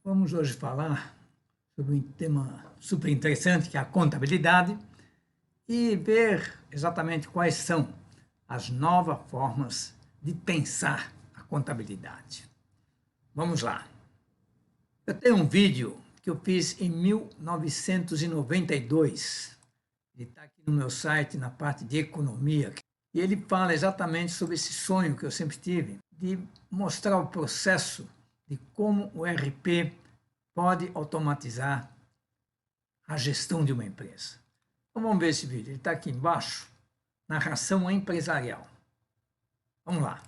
Vamos hoje falar sobre um tema super interessante, que é a contabilidade, e ver exatamente quais são as novas formas de pensar a contabilidade. Vamos lá. Eu tenho um vídeo que eu fiz em 1992. Ele está aqui no meu site, na parte de economia. E ele fala exatamente sobre esse sonho que eu sempre tive, de mostrar o processo de como o ERP pode automatizar a gestão de uma empresa. Então vamos ver esse vídeo. Ele está aqui embaixo, narração empresarial. Vamos lá.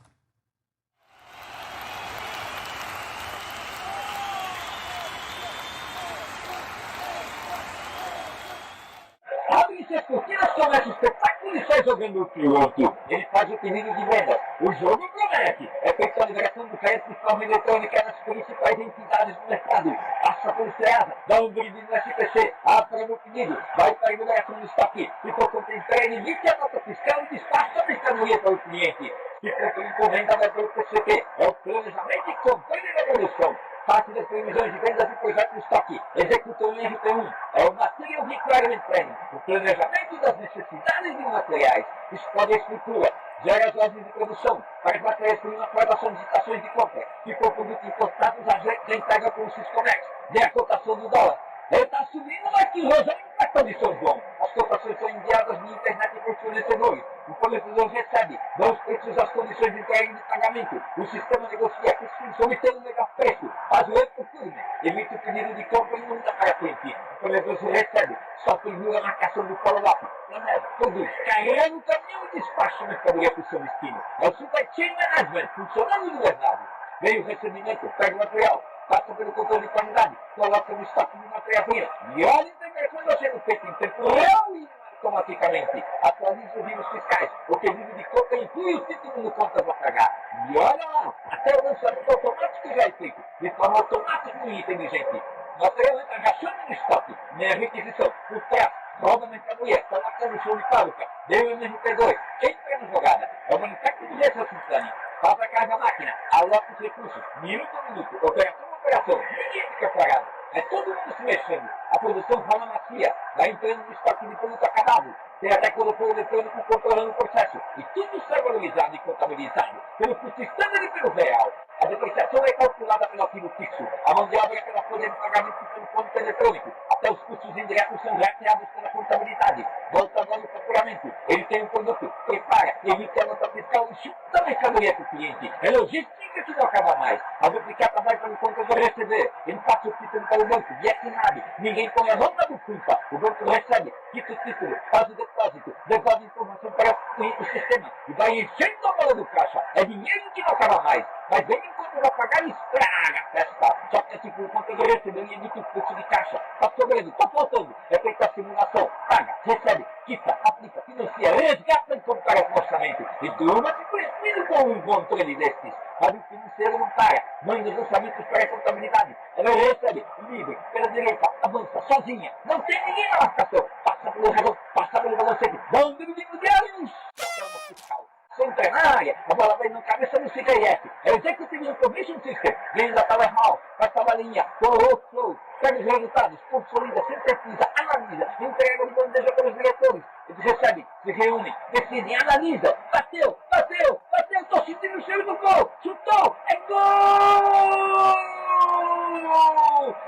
Abre-se as cortinas, começa o espetáculo e sai jogando o piloto. Ele faz o pedido de venda. O jogo promete. É feita a liberação do crédito de forma eletrônica nas principais entidades do mercado. Passa por CEASA, dá um brinde no SPC, aprova o pedido, vai para a liberação do estoque. Se for comprar, emite a nota fiscal e despacha a mercadoria para o cliente. Se for encomenda, vai para o PCP. É o planejamento e controle da evolução. Parte das previsões de vendas e projeto de estoque. Executa o RP1. É o Material Requirement Planning. O planejamento das necessidades de materiais. Explode a estrutura. Gera as ordens de produção. Faz matérias-primas para as solicitações de compra. Se for produto importado, já entrega com o Syscomex. Vê a cotação do dólar. Ele está subindo aqui, Rosane, na condição de bom. As cotações são enviadas via internet para os fornecedores. O fornecedor recebe, dá os preços às condições de entrega e de pagamento. O sistema negocia com os solicitando o melhor preço. Faz o erro por turno. Emite o pedido de compra e manda para a frente. O fornecedor recebe, só pendura a marcação do follow-up. Planeta, produz, carrega no caminhão e despacha a mercadoria para o seu destino. É o Supply Chain Management, funcionando de verdade. Veio o recebimento, pega o material, passa pelo controle de qualidade, coloca no estoque de matéria-prima e olha a integração sendo feita em tempo real e automaticamente. Atualiza os livros fiscais, o pedido de conta inclui o título no contas a pagar. E olha lá, até o lançamento automático já é feito, de forma automática e inteligente. Material entra já chama no estoque, nem a requisição, por trás, roda a mercadoria, coloca no show de fábrica, deu o MRP2, entra na jogada, é o manufacturing de Resource Planning. Faz a carga máquina, aloca os recursos, minuto a minuto, operação a operação, ninguém fica parado. É todo mundo se mexendo. A produção rola macia, vai entrando no estoque de produto acabado. Tem até colocou eletrônico controlando o processo. E tudo sai valorizado e contabilizado pelo custo standard e pelo real. A depreciação é calculada pelo arquivo fixo. A mão de obra é pela folha de pagamento pelo ponto eletrônico. Até os custos indiretos são rastreados pela contabilidade. Volta agora o faturamento. Ele tem um produto, prepara, emite a nota fiscal e chuta a mercadoria para o cliente. É logística que não acaba mais. A duplicata vai para o contador receber. Ele passa o título para o banco e é assinado. Ninguém põe a nota do culpa. O banco recebe, quita o título, faz o depósito, devolve a informação para o sistema e vai enchendo a bola do caixa. É dinheiro que não acaba mais. Mas vem enquanto vai pagar e estraga a festa. Só que tipo, o contador recebeu e emite o fluxo de caixa. Tá sobrando, tá faltando. É feita a simulação. Paga, recebe, quita, aplica, financia, resgata e compara com o orçamento. E durma te preciso com um controle destes. Sabe, o financeiro não para. Manda os orçamentos para a contabilidade. Ela recebe, livre, pela direita, avança, sozinha. Não tem ninguém na marcação. Passa pelo radar, passa pelo balancete. Dá dividindo diários. É uma fiscal. Sem plenária, a bola vai na cabeça do CKF. É o Executive Information System. Vem da Powerhouse, faz tabelinha, workflow, pega os resultados, consolida, sintetiza, analisa, entrega de bandeja para os diretores. Eles recebem, se reúnem, decidem, analisam. Bateu, bateu, bateu, tô sentindo o cheiro do gol. Chutou, é gol!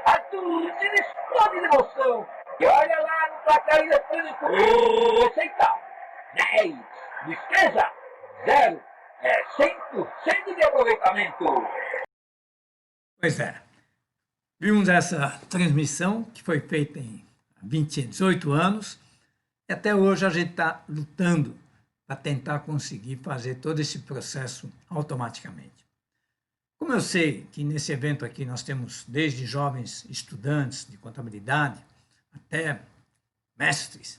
A torcida explode de emoção. E olha lá no placar eletrônico. Receita, 10. Despesa, 0. É 100% de aproveitamento. Pois é. Vimos essa transmissão que foi feita em 18 anos e até hoje a gente está lutando para tentar conseguir fazer todo esse processo automaticamente. Como eu sei que nesse evento aqui nós temos desde jovens estudantes de contabilidade até mestres,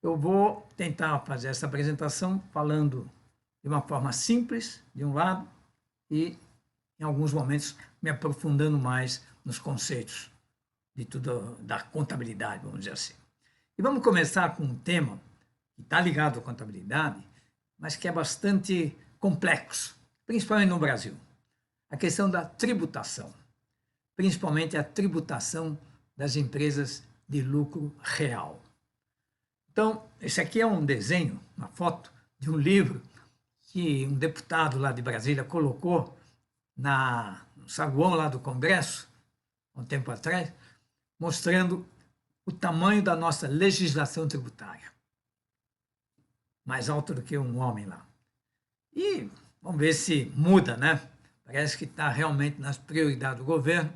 eu vou tentar fazer essa apresentação falando de uma forma simples, de um lado, e em alguns momentos me aprofundando mais nos conceitos de tudo da contabilidade, vamos dizer assim. E vamos começar com um tema que está ligado à contabilidade, mas que é bastante complexo, principalmente no Brasil. A questão da tributação. principalmente a tributação das empresas de lucro real. Então, esse aqui é um desenho, uma foto de um livro que um deputado lá de Brasília colocou no saguão lá do Congresso, há um tempo atrás, mostrando o tamanho da nossa legislação tributária. Mais alta do que um homem lá. E vamos ver se muda, né? Parece que está realmente nas prioridades do governo,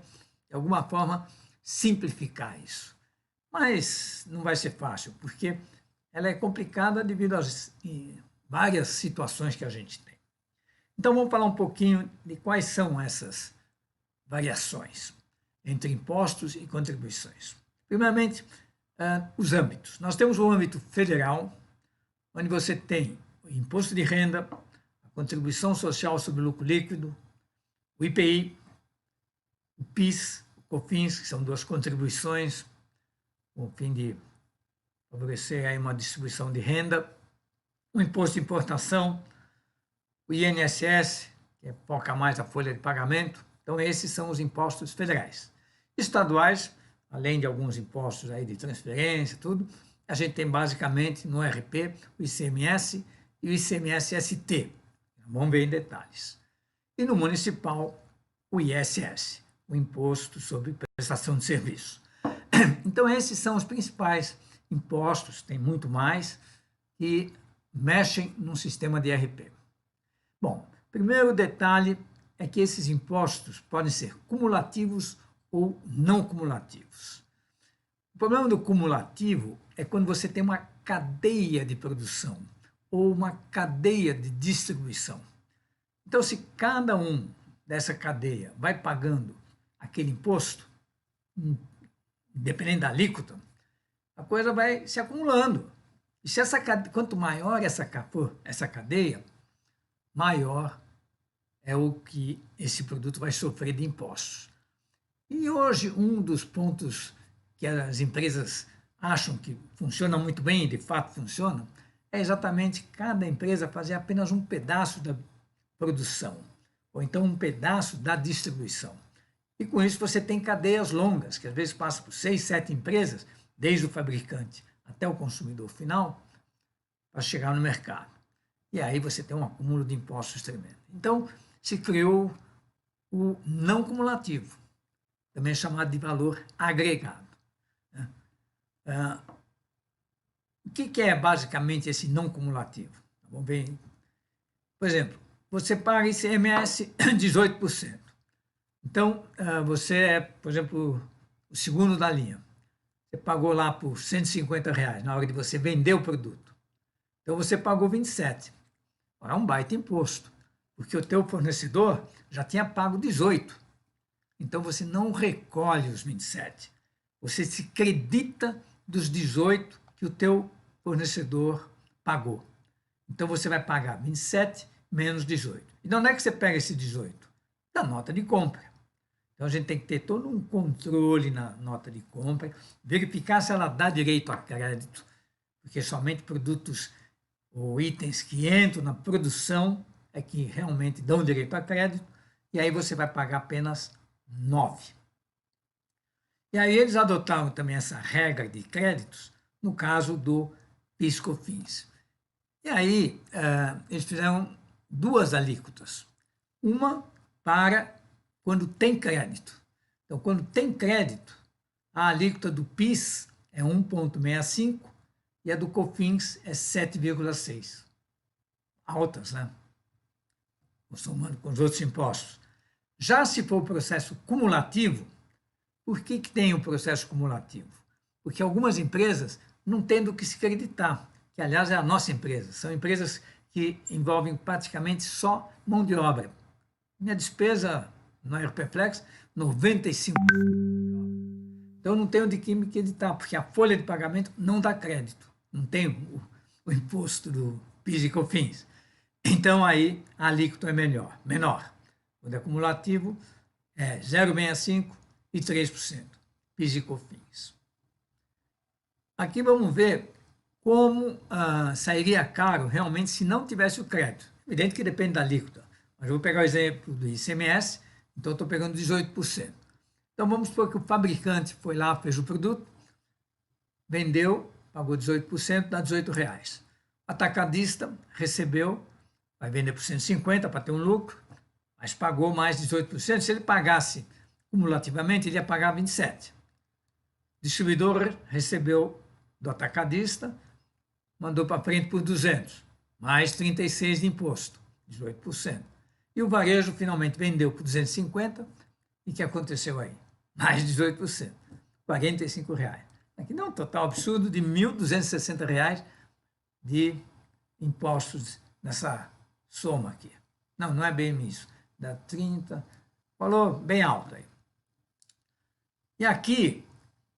de alguma forma, simplificar isso. Mas não vai ser fácil, porque ela é complicada devido às várias situações que a gente tem. Então, vamos falar um pouquinho de quais são essas variações entre impostos e contribuições. Primeiramente, os âmbitos. Nós temos o âmbito federal, onde você tem o imposto de renda, a contribuição social sobre o lucro líquido, o IPI, o PIS, o COFINS, que são duas contribuições, com o fim de favorecer aí uma distribuição de renda, o imposto de importação, o INSS, que foca mais a folha de pagamento. Então, esses são os impostos federais. Estaduais, além de alguns impostos aí de transferência, tudo, a gente tem basicamente no RP o ICMS e o ICMS-ST. Vamos ver em detalhes. E no municipal, o ISS, o Imposto sobre Prestação de Serviço. Então, esses são os principais impostos, tem muito mais, que mexem num sistema de RP. Bom, primeiro detalhe é que esses impostos podem ser cumulativos ou não cumulativos. O problema do cumulativo é quando você tem uma cadeia de produção ou uma cadeia de distribuição. Então, se cada um dessa cadeia vai pagando aquele imposto, dependendo da alíquota, a coisa vai se acumulando. E se quanto maior for essa cadeia, maior é o que esse produto vai sofrer de impostos. E hoje, um dos pontos que as empresas acham que funciona muito bem, e de fato funciona, é exatamente cada empresa fazer apenas um pedaço da produção, ou então um pedaço da distribuição. E com isso você tem cadeias longas, que às vezes passam por 6, 7 empresas, desde o fabricante até o consumidor final, para chegar no mercado. E aí você tem um acúmulo de impostos tremendo. Então, se criou o não cumulativo, também chamado de valor agregado. O que é basicamente esse não cumulativo? Vamos ver. Por exemplo, você paga ICMS 18%. Então, você é, por exemplo, o segundo da linha. Você pagou lá por R$ 150 na hora de você vender o produto. Então, você pagou 27. Agora é um baita imposto, porque o teu fornecedor já tinha pago 18. Então, você não recolhe os 27. Você se credita dos 18 que o teu fornecedor pagou. Então, você vai pagar 27 menos 18. E de onde é que você pega esse 18? Da nota de compra. Então, a gente tem que ter todo um controle na nota de compra, verificar se ela dá direito a crédito, porque somente produtos ou itens que entram na produção é que realmente dão direito a crédito, e aí você vai pagar apenas 9. E aí eles adotaram também essa regra de créditos no caso do PIS/COFINS. E aí eles fizeram duas alíquotas. Uma para quando tem crédito. Então, quando tem crédito, a alíquota do PIS é 1,65 e a do COFINS é 7,6. Altas, né? Somando com os outros impostos. Já se for o processo cumulativo, por que tem o processo cumulativo? Porque algumas empresas não têm do que se creditar, que aliás é a nossa empresa. São empresas que envolvem praticamente só mão de obra. Minha despesa no RPFlex, 95%. Então, eu não tenho de que me creditar, porque a folha de pagamento não dá crédito. Não tem o imposto do PIS e COFINS. Então, aí, a alíquota é menor. Quando é acumulativo, é 0,65% e 3%. PIS e COFINS. Aqui vamos ver como sairia caro realmente se não tivesse o crédito. Evidente que depende da alíquota. Mas eu vou pegar o exemplo do ICMS, então eu estou pegando 18%. Então, vamos supor que o fabricante foi lá, fez o produto, vendeu, pagou 18%, dá R$18. O atacadista recebeu, vai vender por 150 para ter um lucro, mas pagou mais 18%. Se ele pagasse cumulativamente, ele ia pagar 27%. O distribuidor recebeu do atacadista, mandou para frente por 200, mais 36 de imposto, 18%. E o varejo finalmente vendeu por 250, e o que aconteceu aí? Mais 18%, R$45. Aqui dá um total absurdo de R$1.260 de impostos nessa soma aqui. Não, não é bem isso. Dá 30, valor bem alto aí. E aqui,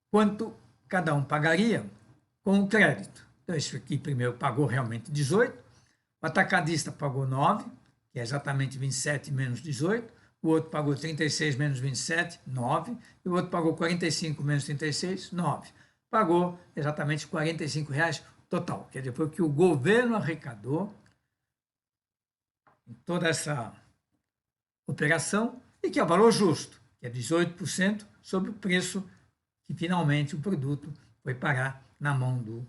quanto cada um pagaria com o crédito. Então, esse aqui primeiro pagou realmente 18, o atacadista pagou 9, que é exatamente 27 menos 18, o outro pagou 36 menos 27, 9, e o outro pagou 45 menos 36, 9. Pagou exatamente R$45 total, quer dizer, foi o que o governo arrecadou em toda essa operação e que é o valor justo, que é 18% sobre o preço que finalmente o produto foi parar na mão do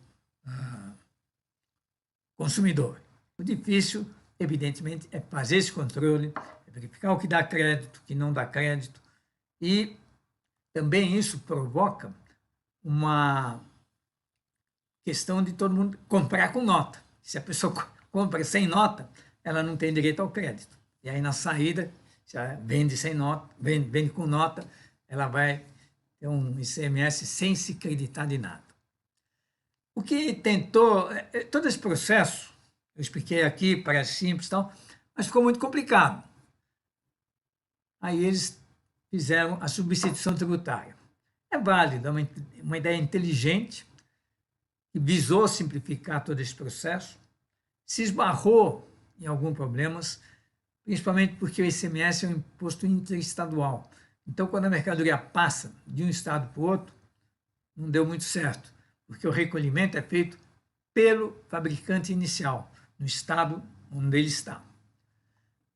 consumidor. O difícil, evidentemente, é fazer esse controle, é verificar o que dá crédito, o que não dá crédito, e também isso provoca uma questão de todo mundo comprar com nota. Se a pessoa compra sem nota, ela não tem direito ao crédito. E aí, na saída, se ela vende sem nota, vende com nota, ela vai ter um ICMS sem se acreditar de nada. O que tentou, todo esse processo, eu expliquei aqui, parece simples e tal, mas ficou muito complicado. Aí eles fizeram a substituição tributária. É válido, é uma ideia inteligente, que visou simplificar todo esse processo, se esbarrou em alguns problemas, principalmente porque o ICMS é um imposto interestadual. Então, quando a mercadoria passa de um estado para o outro, não deu muito certo, porque o recolhimento é feito pelo fabricante inicial, no estado onde ele está.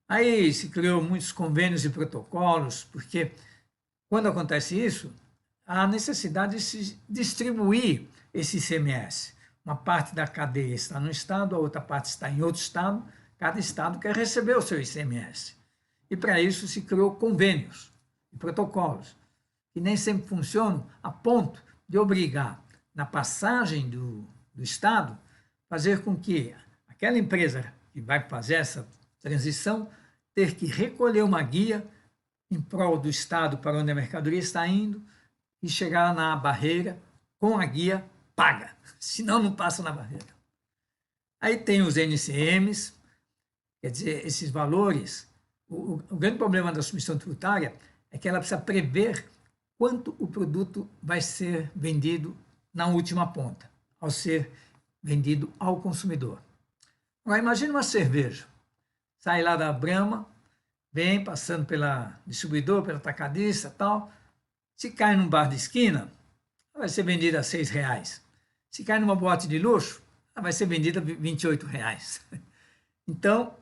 Aí se criou muitos convênios e protocolos, porque quando acontece isso, há necessidade de se distribuir esse ICMS. Uma parte da cadeia está no estado, a outra parte está em outro estado, cada estado quer receber o seu ICMS. E para isso se criou convênios e protocolos, que nem sempre funcionam a ponto de obrigar, na passagem do estado, fazer com que aquela empresa que vai fazer essa transição ter que recolher uma guia em prol do estado para onde a mercadoria está indo e chegar na barreira com a guia paga, senão não passa na barreira. Aí tem os NCMs, quer dizer, esses valores. O grande problema da submissão tributária é que ela precisa prever quanto o produto vai ser vendido na última ponta, ao ser vendido ao consumidor. Agora, imagine uma cerveja. Sai lá da Brahma, vem passando pela distribuidor, pela atacadista e tal. Se cai num bar de esquina, vai ser vendida a R$6. Se cai numa boate de luxo, vai ser vendida a R$28. Então,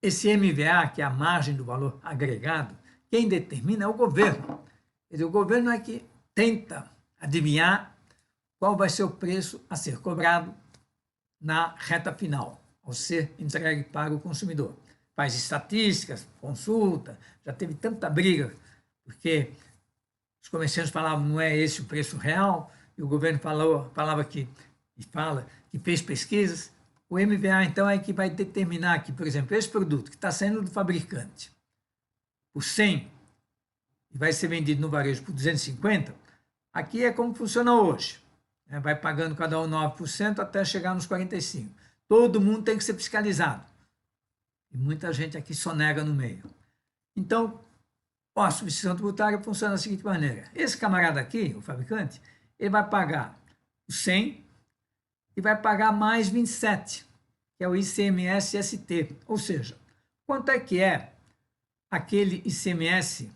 esse MVA, que é a margem do valor agregado, quem determina é o governo. Quer dizer, o governo é que tenta adivinhar qual vai ser o preço a ser cobrado na reta final, ao ser entregue para o consumidor. Faz estatísticas, consulta, já teve tanta briga, porque os comerciantes falavam não é esse o preço real, e o governo falava que, e fala que fez pesquisas. O MVA, então, é que vai determinar que, por exemplo, esse produto que está saindo do fabricante por 100 e vai ser vendido no varejo por 250, aqui é como funciona hoje. Vai pagando cada um 9% até chegar nos 45%. Todo mundo tem que ser fiscalizado. E muita gente aqui sonega no meio. Então, a substituição tributária funciona da seguinte maneira. Esse camarada aqui, o fabricante, ele vai pagar os 100 e vai pagar mais 27, que é o ICMS-ST. Ou seja, quanto é aquele ICMS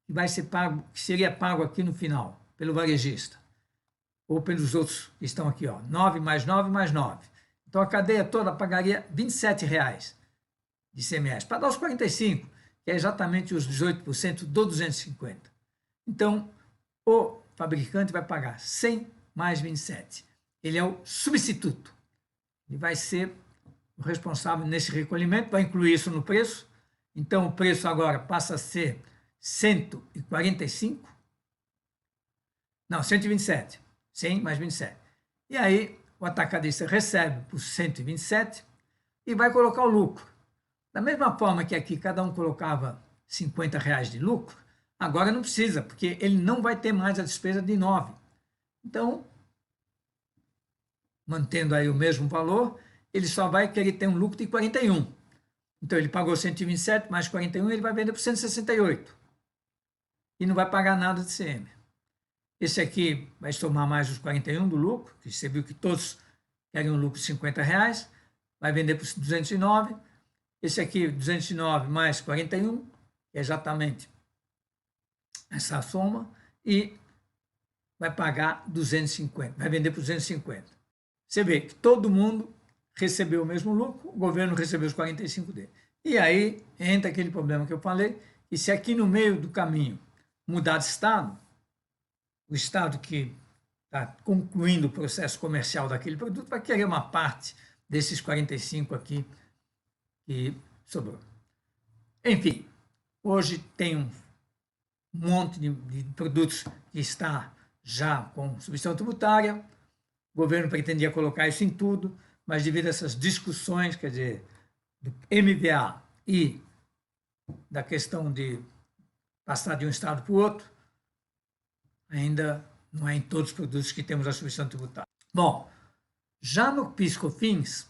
que vai ser pago, que seria pago aqui no final, pelo varejista, ou pelos outros que estão aqui, ó, 9 mais 9 mais 9. Então a cadeia toda pagaria R$27 de ICMS, para dar os 45, que é exatamente os 18% do 250. Então, o fabricante vai pagar 100 mais 27. Ele é o substituto. Ele vai ser o responsável nesse recolhimento, vai incluir isso no preço. Então, o preço agora passa a ser 145. Não, 127. 100 mais 27. E aí, o atacadista recebe por 127 e vai colocar o lucro. Da mesma forma que aqui cada um colocava R$50 de lucro, agora não precisa, porque ele não vai ter mais a despesa de 9. Então, mantendo aí o mesmo valor, ele só vai querer ter um lucro de 41. Então, ele pagou 127 mais 41, ele vai vender por 168. E não vai pagar nada de CM. Esse aqui vai somar mais os 41 do lucro, que você viu que todos querem um lucro de R$50, vai vender por 209. Esse aqui, 209 mais 41, que é exatamente essa soma, e vai pagar 250, vai vender por 250. Você vê que todo mundo recebeu o mesmo lucro, o governo recebeu os 45 dele. E aí entra aquele problema que eu falei, que se aqui no meio do caminho mudar de estado, o estado que está concluindo o processo comercial daquele produto vai querer uma parte desses 45 aqui que sobrou. Enfim, hoje tem um monte de produtos que está já com substituição tributária, o governo pretendia colocar isso em tudo, mas devido a essas discussões, quer dizer, do MVA e da questão de passar de um estado para o outro, ainda não é em todos os produtos que temos a substituição tributária. Bom, já no PIS/COFINS,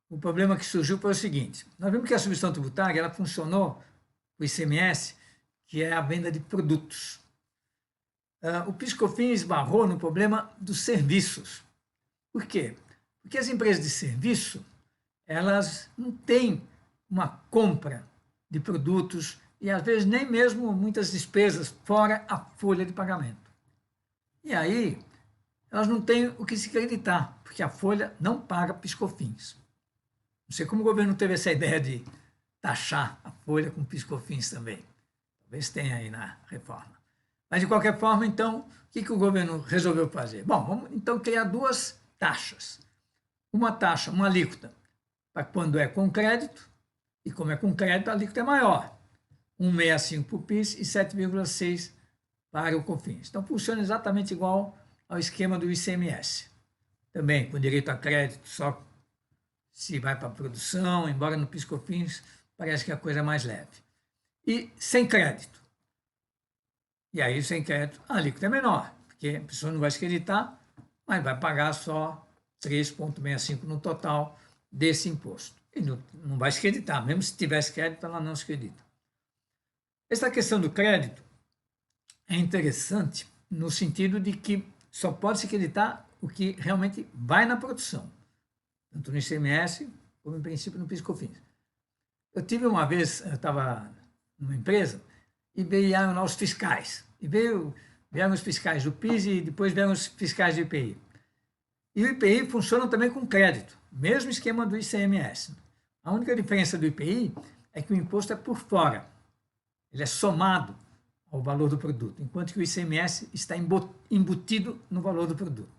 o problema que surgiu foi o seguinte: nós vimos que a substituição tributária ela funcionou, o ICMS, que é a venda de produtos. O PIS/COFINS esbarrou no problema dos serviços. Por quê? Porque as empresas de serviço, elas não têm uma compra de produtos e, às vezes, nem mesmo muitas despesas fora a folha de pagamento. E aí, elas não têm o que se acreditar, porque a folha não paga PIS/COFINS. Não sei como o governo teve essa ideia de taxar a folha com PIS/COFINS também. Talvez tenha aí na reforma. Mas, de qualquer forma, então, o que o governo resolveu fazer? Bom, vamos então criar duas taxas. Uma taxa, uma alíquota, para quando é com crédito, e como é com crédito, a alíquota é maior. 1,65 para o PIS e 7,6 para o COFINS. Então, funciona exatamente igual ao esquema do ICMS. Também com direito a crédito, só se vai para a produção, embora no PIS/COFINS parece que a coisa é mais leve. E sem crédito. E aí, sem crédito, a alíquota é menor, porque a pessoa não vai se creditar, mas vai pagar só 3,65 no total desse imposto. E não vai se creditar, mesmo se tivesse crédito, ela não se acredita. Essa questão do crédito é interessante no sentido de que só pode se creditar o que realmente vai na produção, tanto no ICMS como, em princípio, no PIS/COFINS. Eu tive uma vez, eu estava numa empresa e vieram lá os fiscais. E vieram os fiscais do PIS e depois vieram os fiscais do IPI. E o IPI funciona também com crédito, mesmo esquema do ICMS. A única diferença do IPI é que o imposto é por fora. Ele é somado ao valor do produto, enquanto que o ICMS está embutido no valor do produto.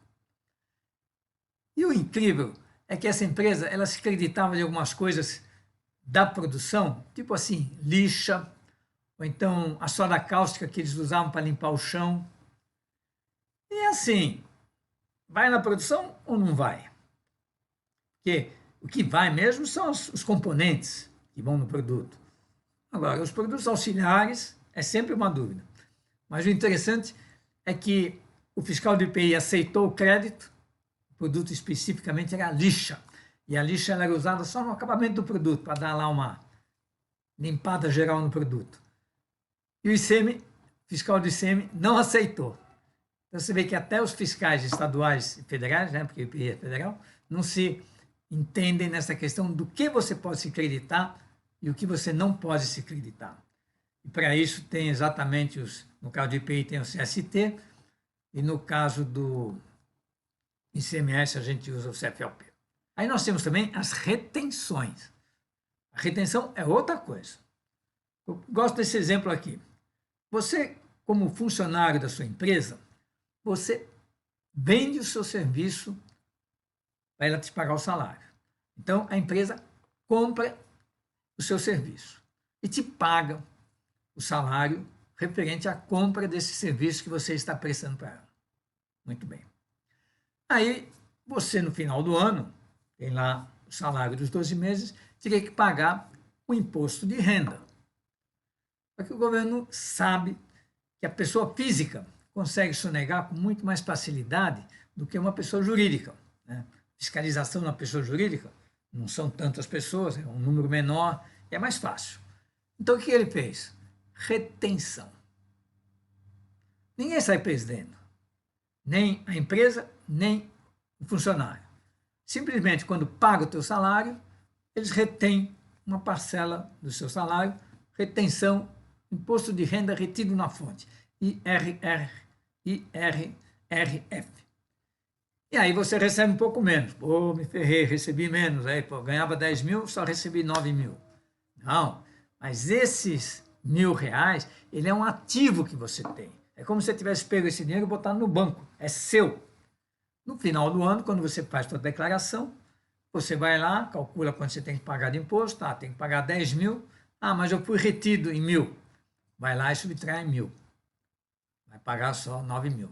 E o incrível é que essa empresa ela se acreditava de algumas coisas da produção, tipo assim, lixa, ou então a soda cáustica que eles usavam para limpar o chão. E assim, vai na produção ou não vai? Porque o que vai mesmo são os componentes que vão no produto. Agora, os produtos auxiliares é sempre uma dúvida. Mas o interessante é que o fiscal do IPI aceitou o crédito, o produto especificamente era a lixa. E a lixa era usada só no acabamento do produto, para dar lá uma limpada geral no produto. E o ICM, o fiscal do ICM, não aceitou. Então você vê que até os fiscais estaduais e federais, né, porque o IPI é federal, não se entendem nessa questão do que você pode se acreditar e o que você não pode se acreditar. E para isso tem exatamente no caso do IPI tem o CST e no caso do ICMS a gente usa o CFLP. Aí nós temos também as retenções. A retenção é outra coisa. Eu gosto desse exemplo aqui. Você como funcionário da sua empresa, você vende o seu serviço para ela te pagar o salário. Então, a empresa compra o seu serviço e te paga o salário referente à compra desse serviço que você está prestando para ela. Muito bem. Aí, você, no final do ano, tem lá o salário dos 12 meses, teria que pagar o imposto de renda. Porque o governo sabe que a pessoa física consegue sonegar com muito mais facilidade do que uma pessoa jurídica, né? Fiscalização na pessoa jurídica não são tantas pessoas, é um número menor, é mais fácil. Então, o que ele fez? Retenção. Ninguém sai perdendo, nem a empresa, nem o funcionário. Simplesmente, quando paga o teu salário, eles retêm uma parcela do seu salário, retenção, imposto de renda retido na fonte, IRRF. E aí você recebe um pouco menos. Pô, me ferrei, recebi menos. Aí, pô, ganhava 10 mil, só recebi 9 mil. Não, mas esses R$ 1.000, ele é um ativo que você tem. É como se você tivesse pego esse dinheiro e botado no banco. É seu. No final do ano, quando você faz sua declaração, você vai lá, calcula quanto você tem que pagar de imposto. Ah, tem que pagar 10 mil. Ah, mas eu fui retido em 1.000. Vai lá e subtrai 1.000. Vai pagar só 9 mil.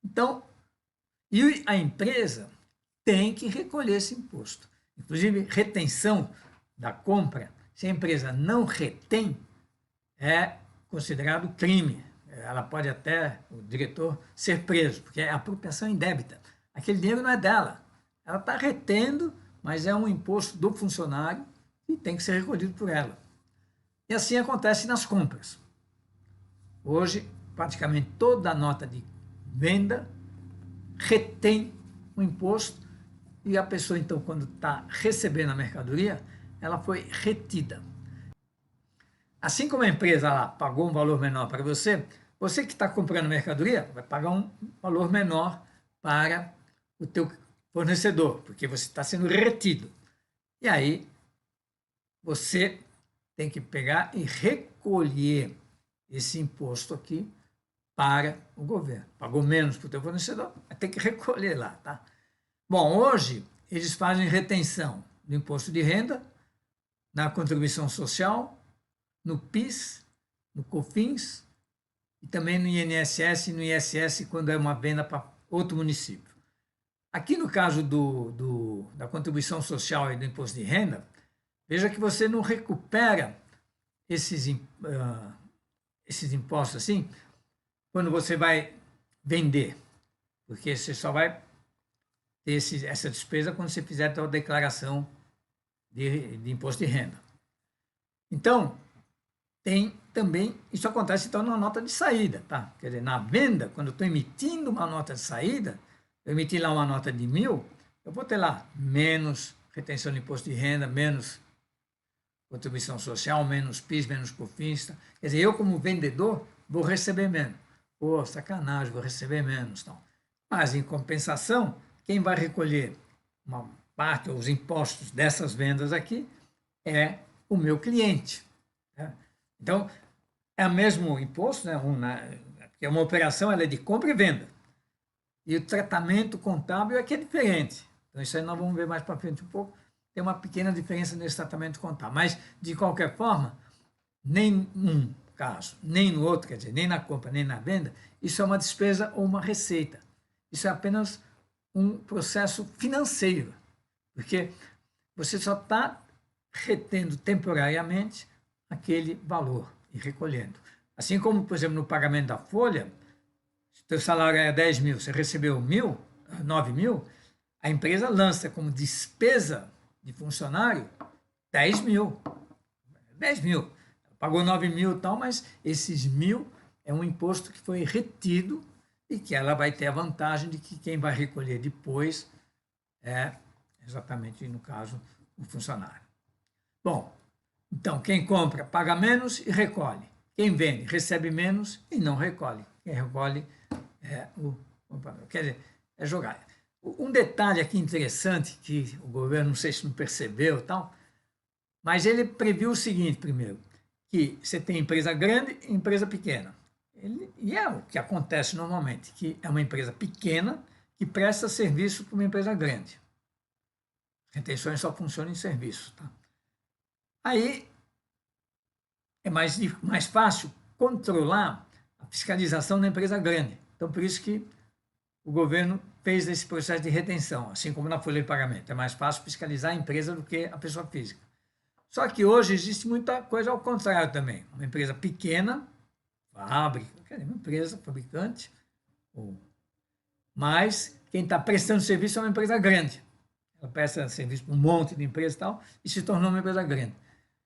Então, e a empresa tem que recolher esse imposto. Inclusive, retenção da compra, se a empresa não retém, é considerado crime. Ela pode até, o diretor, ser preso, porque é apropriação indébita. Aquele dinheiro não é dela. Ela está retendo, mas é um imposto do funcionário e tem que ser recolhido por ela. E assim acontece nas compras. Hoje, praticamente toda a nota de venda retém o imposto e a pessoa, então, quando está recebendo a mercadoria, ela foi retida. Assim como a empresa lá pagou um valor menor para você, você que está comprando mercadoria vai pagar um valor menor para o teu fornecedor, porque você está sendo retido. E aí, você tem que pegar e recolher esse imposto aqui para o governo. Pagou menos para o teu fornecedor, mas tem que recolher lá, tá? Bom, hoje eles fazem retenção do imposto de renda, na contribuição social, no PIS, no COFINS e também no INSS e no ISS quando é uma venda para outro município. Aqui no caso da contribuição social e do imposto de renda, veja que você não recupera esses impostos assim quando você vai vender, porque você só vai ter essa despesa quando você fizer a sua declaração de imposto de renda. Então, tem também, isso acontece então na nota de saída, tá? Quer dizer, na venda, quando eu estou emitindo uma nota de saída, eu emiti lá uma nota de 1.000, eu vou ter lá menos retenção de imposto de renda, menos contribuição social, menos PIS, menos COFINS. Tá? Quer dizer, eu como vendedor vou receber menos. Pô, sacanagem, vou receber menos. Então. Mas, em compensação, quem vai recolher uma parte, os impostos dessas vendas aqui, é o meu cliente. Né? Então, é o mesmo imposto, né? Porque uma operação ela é de compra e venda. E o tratamento contábil é que é diferente. Então, isso aí nós vamos ver mais para frente um pouco. Tem uma pequena diferença nesse tratamento contábil. Mas, de qualquer forma, nem num caso, nem no outro, quer dizer, nem na compra, nem na venda, isso é uma despesa ou uma receita. Isso é apenas um processo financeiro, porque você só está retendo temporariamente aquele valor e recolhendo. Assim como, por exemplo, no pagamento da folha, se o teu salário é 10 mil, você recebeu 9 mil, a empresa lança como despesa de funcionário 10 mil. 10 mil. Pagou 9 mil e tal, mas esses 1.000 é um imposto que foi retido e que ela vai ter a vantagem de que quem vai recolher depois é exatamente, no caso, o funcionário. Bom, então, quem compra paga menos e recolhe. Quem vende recebe menos e não recolhe. Quem recolhe é o comprador. Quer dizer, é jogar. Um detalhe aqui interessante que o governo, não sei se não percebeu e tal, mas ele previu o seguinte primeiro, que você tem empresa grande e empresa pequena. E é o que acontece normalmente, que é uma empresa pequena que presta serviço para uma empresa grande. Retenções só funcionam em serviço. Tá? Aí é mais fácil controlar a fiscalização da empresa grande. Então, por isso que o governo fez esse processo de retenção, assim como na folha de pagamento. É mais fácil fiscalizar a empresa do que a pessoa física. Só que hoje existe muita coisa ao contrário também. Uma empresa pequena, fábrica, uma empresa fabricante, mas quem está prestando serviço é uma empresa grande. Ela presta serviço para um monte de empresas e tal, e se tornou uma empresa grande.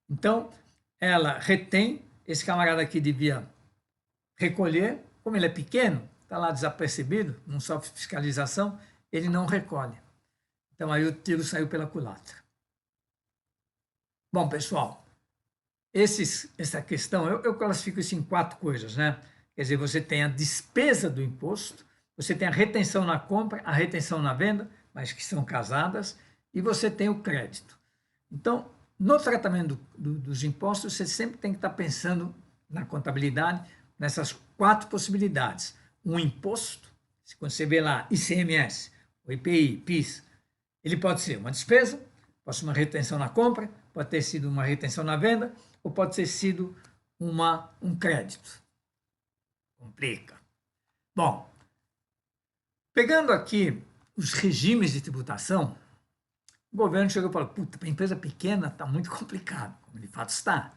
Então, ela retém, esse camarada aqui devia recolher, como ele é pequeno, está lá desapercebido, não sofre fiscalização, ele não recolhe. Então, aí o tiro saiu pela culatra. Bom, pessoal, essa questão, eu classifico isso em 4 coisas, né? Quer dizer, você tem a despesa do imposto, você tem a retenção na compra, a retenção na venda, mas que são casadas, e você tem o crédito. Então, no tratamento dos impostos, você sempre tem que estar pensando na contabilidade nessas 4 possibilidades. Um imposto, quando você vê lá ICMS, o IPI, PIS, ele pode ser uma despesa, pode ser uma retenção na compra, pode ter sido uma retenção na venda, ou pode ter sido um crédito. Complica. Bom, pegando aqui os regimes de tributação, o governo chegou e falou, puta, para empresa pequena está muito complicado, como de fato está.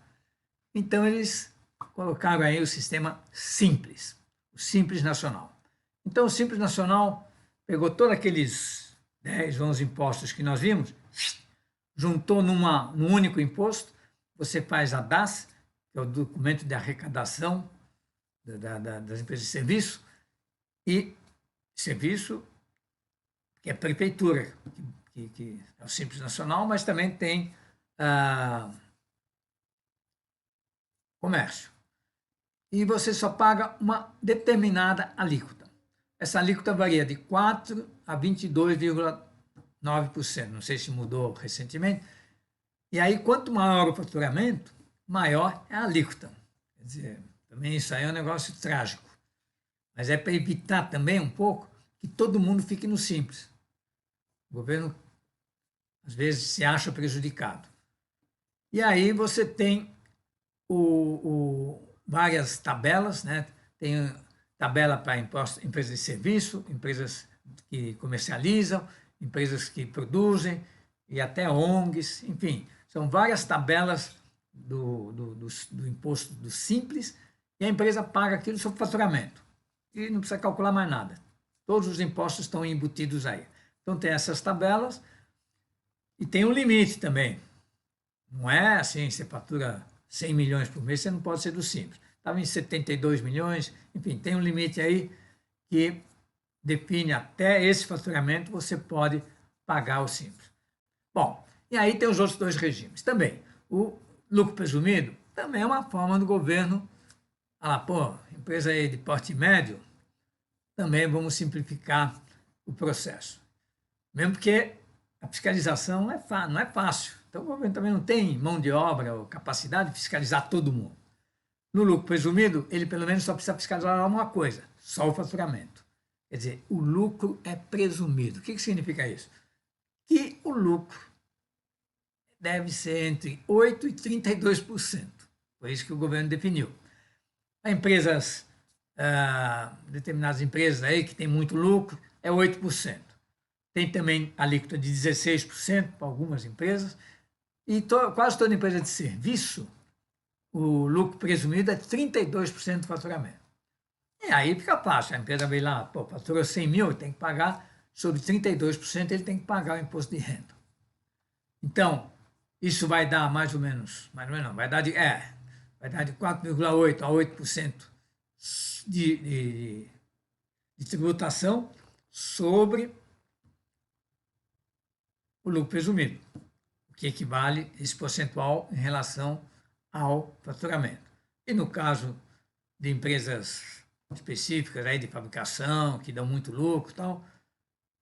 Então, eles colocaram aí o sistema Simples, o Simples Nacional. Então, o Simples Nacional pegou todos aqueles 10, 11 impostos que nós vimos, juntou num único imposto, você faz a DAS, que é o documento de arrecadação das empresas de serviço, e serviço, que é prefeitura, que é o Simples Nacional, mas também tem comércio. E você só paga uma determinada alíquota. Essa alíquota varia de 4% a 22,9%. Não sei se mudou recentemente. E aí, quanto maior o faturamento, maior é a alíquota. Quer dizer, também isso aí é um negócio trágico. Mas é para evitar também um pouco que todo mundo fique no simples. O governo, às vezes, se acha prejudicado. E aí você tem várias tabelas, né? Tem tabela para empresas de serviço, empresas que comercializam, empresas que produzem e até ONGs, enfim, são várias tabelas do imposto do Simples e a empresa paga aquilo sobre faturamento e não precisa calcular mais nada. Todos os impostos estão embutidos aí. Então tem essas tabelas e tem um limite também. Não é assim, você fatura 100 milhões por mês, você não pode ser do Simples. Estava em 72 milhões, enfim, tem um limite aí que define até esse faturamento você pode pagar o Simples. Bom, e aí tem os outros 2 regimes também. O lucro presumido também é uma forma do governo falar, pô, empresa aí de porte médio, também vamos simplificar o processo. Mesmo porque a fiscalização não é fácil. Então o governo também não tem mão de obra ou capacidade de fiscalizar todo mundo. No lucro presumido, ele pelo menos só precisa fiscalizar uma coisa, só o faturamento. Quer dizer, o lucro é presumido. O que significa isso? Que o lucro deve ser entre 8% e 32%. Foi isso que o governo definiu. Determinadas empresas aí que têm muito lucro, é 8%. Tem também a alíquota de 16% para algumas empresas. E quase toda empresa de serviço, o lucro presumido é 32% do faturamento. E aí fica fácil. A empresa veio lá, faturou 100 mil, tem que pagar, sobre 32%, ele tem que pagar o imposto de renda. Então, isso vai dar mais ou menos não, vai dar de 4,8% a 8% de tributação sobre o lucro presumido, o que equivale esse percentual em relação ao faturamento. E no caso de empresas específicas aí de fabricação, que dão muito lucro e tal,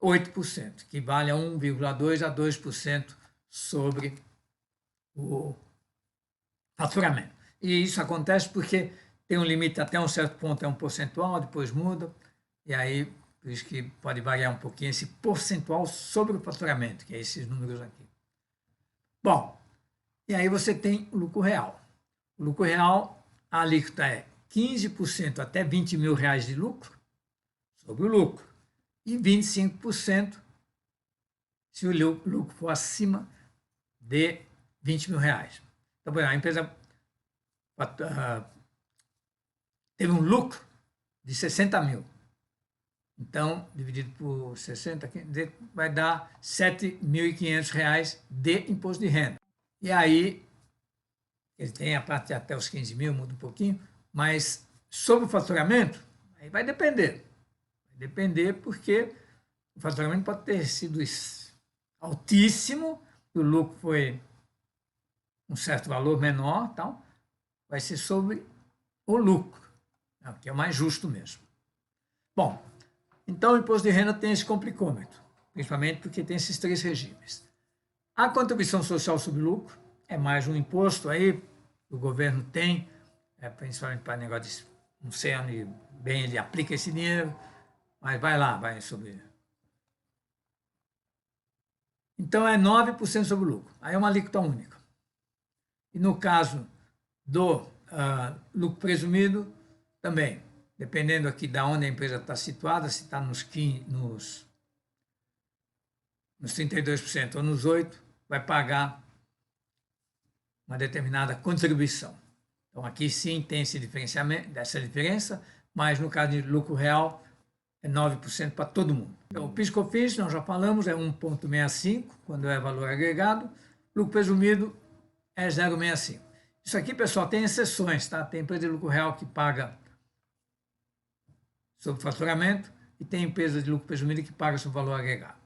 8%, que vale a 1,2% a 2% sobre o faturamento. E isso acontece porque tem um limite até um certo ponto, é um percentual, depois muda, e aí por isso que pode variar um pouquinho esse percentual sobre o faturamento, que é esses números aqui. Bom, e aí você tem o lucro real. O lucro real, a alíquota é 15% até R$ 20.000 de lucro sobre o lucro e 25% se o lucro for acima de R$ 20.000. Então, por exemplo, a empresa teve um lucro de 60 mil. Então, dividido por 60, vai dar R$ 7.500 de imposto de renda. E aí, ele tem a parte de até os 15 mil, muda um pouquinho, mas sobre o faturamento, aí vai depender. Vai depender porque o faturamento pode ter sido altíssimo, e o lucro foi um certo valor menor, tal, vai ser sobre o lucro, que é o mais justo mesmo. Bom, então o imposto de renda tem esse complicômetro, principalmente porque tem esses três regimes. A contribuição social sobre lucro é mais um imposto aí que o governo tem, principalmente para negócio de, não sei onde bem ele aplica esse dinheiro, mas vai lá, vai sobre. Então é 9% sobre o lucro, aí é uma alíquota única. E no caso do lucro presumido, também, dependendo aqui de onde a empresa está situada, se está nos 32% ou nos 8%, vai pagar uma determinada contribuição. Então, aqui sim tem esse diferenciamento, essa diferença, mas no caso de lucro real, é 9% para todo mundo. Então, o PIS/COFINS, nós já falamos, é 1,65 quando é valor agregado, lucro presumido é 0,65. Isso aqui, pessoal, tem exceções, tá? Tem empresa de lucro real que paga sobre faturamento e tem empresa de lucro presumido que paga sobre valor agregado.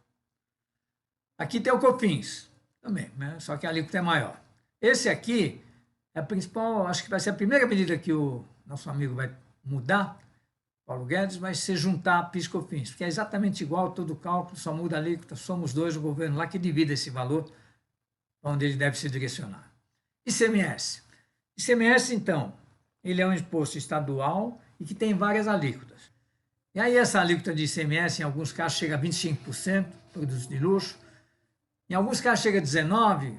Aqui tem o COFINS também, né? Só que a alíquota é maior. Esse aqui é a principal, acho que vai ser a primeira medida que o nosso amigo vai mudar, Paulo Guedes, vai ser juntar PIS/COFINS, porque é exatamente igual todo o cálculo, só muda a alíquota, somos dois, o governo lá que divide esse valor onde ele deve se direcionar. ICMS. ICMS, então, ele é um imposto estadual e que tem várias alíquotas. E aí essa alíquota de ICMS, em alguns casos, chega a 25%, produtos de luxo, em alguns casos chega a 19%,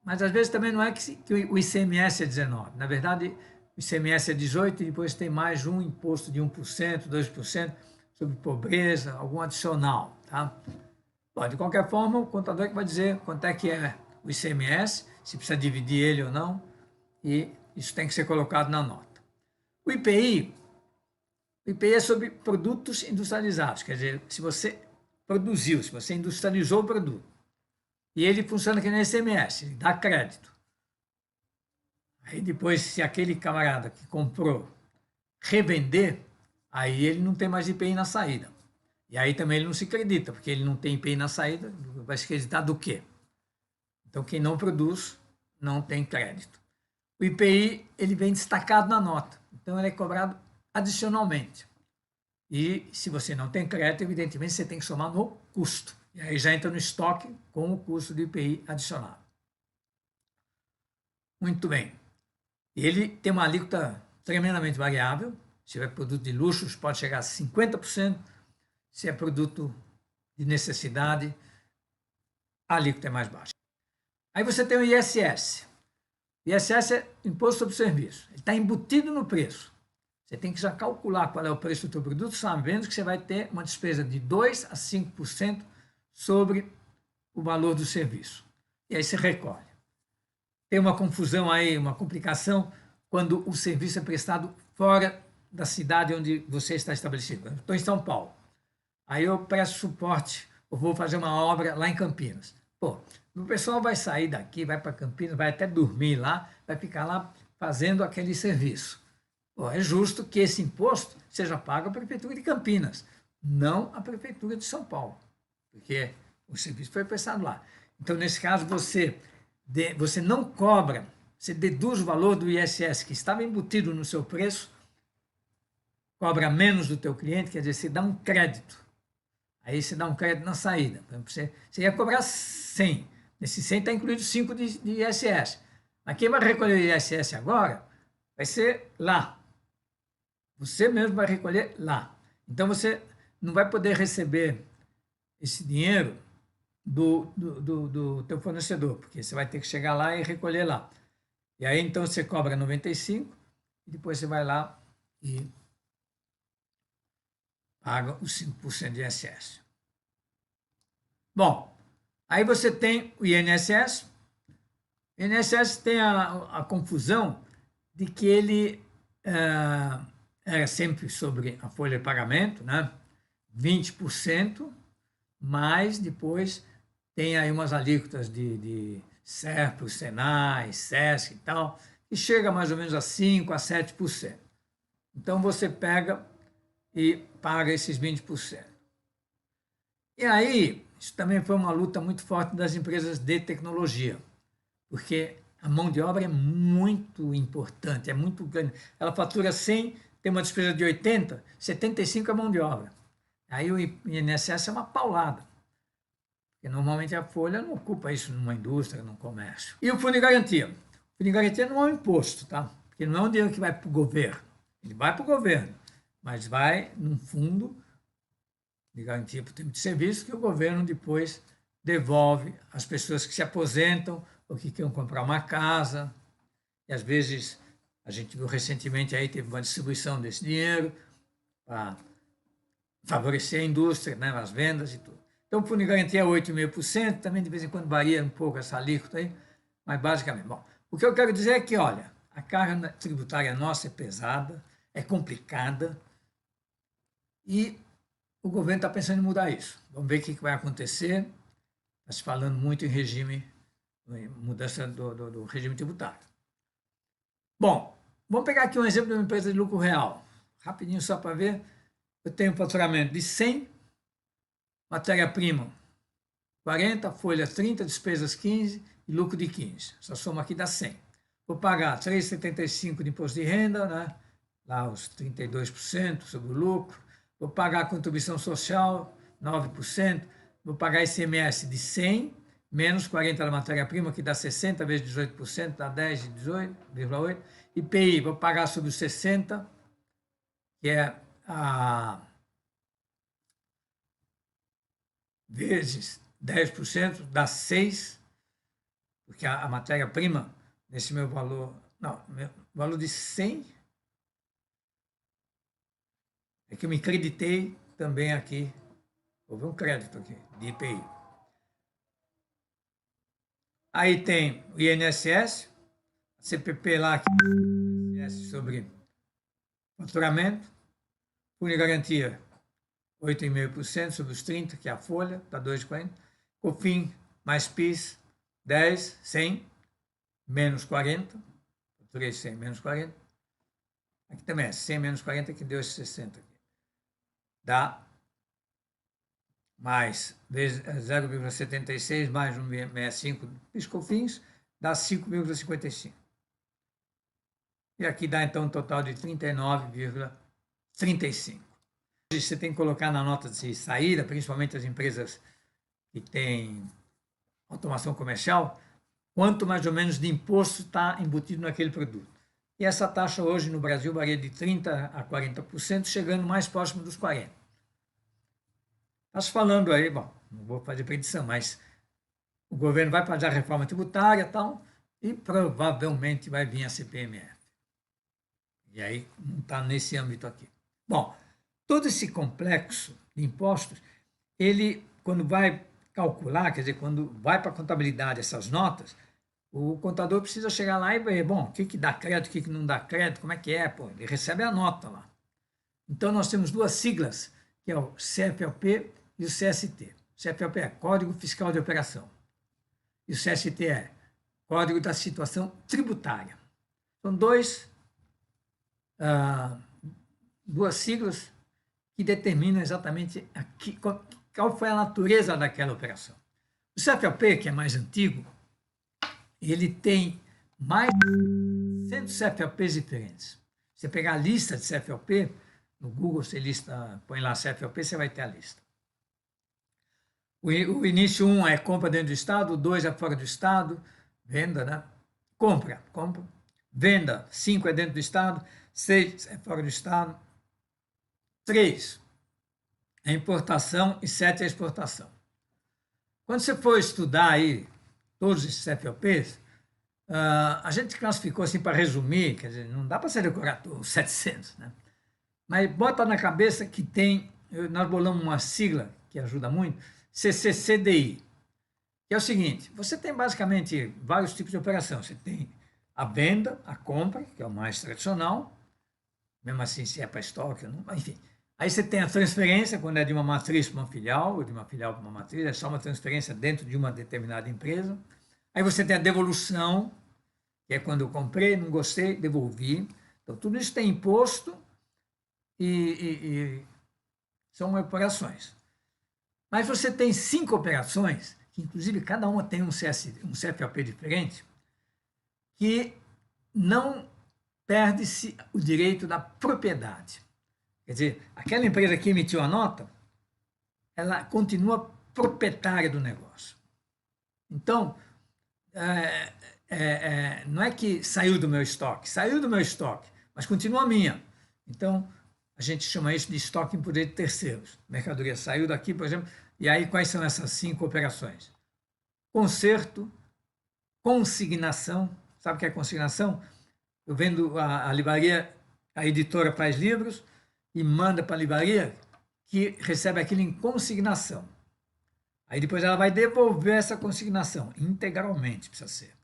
mas às vezes também não é que o ICMS é 19%. Na verdade, o ICMS é 18% e depois tem mais um imposto de 1%, 2% sobre pobreza, algum adicional. Tá? Bom, de qualquer forma, o contador que vai dizer quanto é que é o ICMS, se precisa dividir ele ou não, e isso tem que ser colocado na nota. O IPI é sobre produtos industrializados, quer dizer, se você produziu, se você industrializou o produto, e ele funciona que nem ICMS, ele dá crédito. Aí depois, se aquele camarada que comprou revender, aí ele não tem mais IPI na saída. E aí também ele não se acredita, porque ele não tem IPI na saída, vai se acreditar do quê? Então, quem não produz, não tem crédito. O IPI, ele vem destacado na nota, então ele é cobrado adicionalmente. E se você não tem crédito, evidentemente você tem que somar no custo. E aí já entra no estoque com o custo do IPI adicionado. Muito bem. Ele tem uma alíquota tremendamente variável. Se é produto de luxo, pode chegar a 50%. Se é produto de necessidade, a alíquota é mais baixa. Aí você tem o ISS. O ISS é Imposto sobre Serviço. Ele está embutido no preço. Você tem que já calcular qual é o preço do seu produto, sabendo que você vai ter uma despesa de 2% a 5% sobre o valor do serviço. E aí você recolhe. Tem uma confusão aí, uma complicação, quando o serviço é prestado fora da cidade onde você está estabelecido. Eu estou em São Paulo. Aí eu presto suporte, eu vou fazer uma obra lá em Campinas. Pô, o pessoal vai sair daqui, vai para Campinas, vai até dormir lá, vai ficar lá fazendo aquele serviço. Pô, é justo que esse imposto seja pago à Prefeitura de Campinas, não à Prefeitura de São Paulo, porque o serviço foi prestado lá. Então, nesse caso, você não cobra, você deduz o valor do ISS que estava embutido no seu preço, cobra menos do teu cliente, quer dizer, você dá um crédito. Aí você dá um crédito na saída. Você ia cobrar 100. Nesse 100 está incluído 5 de ISS. Mas quem vai recolher o ISS agora vai ser lá, Você mesmo vai recolher lá. Então, você não vai poder receber esse dinheiro do teu fornecedor, porque você vai ter que chegar lá e recolher lá. E aí, então, você cobra 95 e depois você vai lá e paga os 5% de INSS. Bom, aí você tem o INSS. O INSS tem a confusão de que ele é sempre sobre a folha de pagamento, né? 20%, mas depois tem aí umas alíquotas de SERPRO, SENAI, SESC e tal, que chega mais ou menos a 5% a 7%. Então você pega e paga esses 20%. E aí, isso também foi uma luta muito forte das empresas de tecnologia, porque a mão de obra é muito importante, é muito grande. Ela fatura 100, tem uma despesa de 80, 75 é mão de obra. Aí o INSS é uma paulada, porque normalmente a folha não ocupa isso numa indústria, num comércio. E o fundo de garantia? O fundo de garantia não é um imposto, tá? Porque não é um dinheiro que vai para o governo. Ele vai para o governo, mas vai num fundo de garantia por tempo de serviço que o governo depois devolve às pessoas que se aposentam ou que querem comprar uma casa. E às vezes, a gente viu recentemente aí, teve uma distribuição desse dinheiro para favorecer a indústria, né, as vendas e tudo. Então, o fundo de garantia é 8,5%, também de vez em quando varia um pouco essa alíquota aí, mas basicamente. Bom, o que eu quero dizer é que, olha, a carga tributária nossa é pesada, é complicada e o governo está pensando em mudar isso. Vamos ver o que vai acontecer. Está se falando muito em regime, mudança do regime tributário. Bom, vamos pegar aqui um exemplo de uma empresa de lucro real. Rapidinho só para ver. Eu tenho um faturamento de 100, matéria-prima 40, folha 30, despesas 15 e lucro de 15. Essa soma aqui dá 100. Vou pagar 3,75 de imposto de renda, né? Lá os 32% sobre o lucro. Vou pagar a contribuição social, 9%. Vou pagar ICMS de 100, menos 40 da matéria-prima, que dá 60 vezes 18%, dá 10 de 18,8. IPI, vou pagar sobre os 60, que é vezes 10%, dá 6, porque a matéria-prima, nesse meu valor, não, meu valor de 100, é que eu me creditei também aqui, houve um crédito aqui, de IPI. Aí tem o INSS, a CPP lá, que é INSS sobre faturamento, fundo de garantia 8,5% sobre os 30, que é a folha, está 2,40. COFINS mais PIS, 10, 100, menos 40. Faturei 100, menos 40. Aqui também é 100 menos 40, que deu esse 60 aqui. Dá mais 0,76 mais 1,65 PIS/COFINS, dá 5,55. E aqui dá então um total de 39,35. Você tem que colocar na nota de saída, principalmente as empresas que têm automação comercial, quanto mais ou menos de imposto está embutido naquele produto. E essa taxa hoje no Brasil varia de 30% a 40%, chegando mais próximo dos 40%. Está se falando aí, bom, não vou fazer predição, mas o governo vai fazer a reforma tributária e tal, e provavelmente vai vir a CPMF. E aí não está nesse âmbito aqui. Bom, todo esse complexo de impostos, ele, quando vai calcular, quer dizer, quando vai para a contabilidade essas notas, o contador precisa chegar lá e ver, bom, o que dá crédito, o que não dá crédito, como é que é, pô, ele recebe a nota lá. Então, nós temos duas siglas, que é o CFOP e o CST. O CFOP é Código Fiscal de Operação. E o CST é Código da Situação Tributária. São duas siglas que determinam exatamente qual foi a natureza daquela operação. O CFOP, que é mais antigo, ele tem mais de 100 CFOPs diferentes. Você pegar a lista de CFOP, no Google você põe lá CFOP, você vai ter a lista. O início 1 é compra dentro do Estado, o 2 é fora do Estado, venda, né? Compra. Venda, 5 é dentro do Estado, 6 é fora do estado, 3 é importação e 7 é exportação. Quando você for estudar aí todos esses CFOPs, a gente classificou assim para resumir, quer dizer, não dá para você decorar os 700, né? Mas bota na cabeça que nós bolamos uma sigla que ajuda muito, CCCDI, que é o seguinte, você tem basicamente vários tipos de operação. Você tem a venda, a compra, que é o mais tradicional, mesmo assim se é para estoque, não, enfim. Aí você tem a transferência, quando é de uma matriz para uma filial, ou de uma filial para uma matriz, é só uma transferência dentro de uma determinada empresa. Aí você tem a devolução, que é quando eu comprei, não gostei, devolvi. Então, tudo isso tem imposto e são operações. Mas você tem 5 operações, que inclusive cada uma tem um CFOP diferente, que não perde-se o direito da propriedade. Quer dizer, aquela empresa que emitiu a nota, ela continua proprietária do negócio. Então, não é que saiu do meu estoque, mas continua minha. Então, a gente chama isso de estoque em poder de terceiros. A mercadoria saiu daqui, por exemplo, e aí quais são essas 5 operações? Conserto, consignação. Sabe o que é consignação? Eu vendo a livraria, a editora faz livros e manda para a livraria que recebe aquilo em consignação. Aí depois ela vai devolver essa consignação, integralmente precisa ser.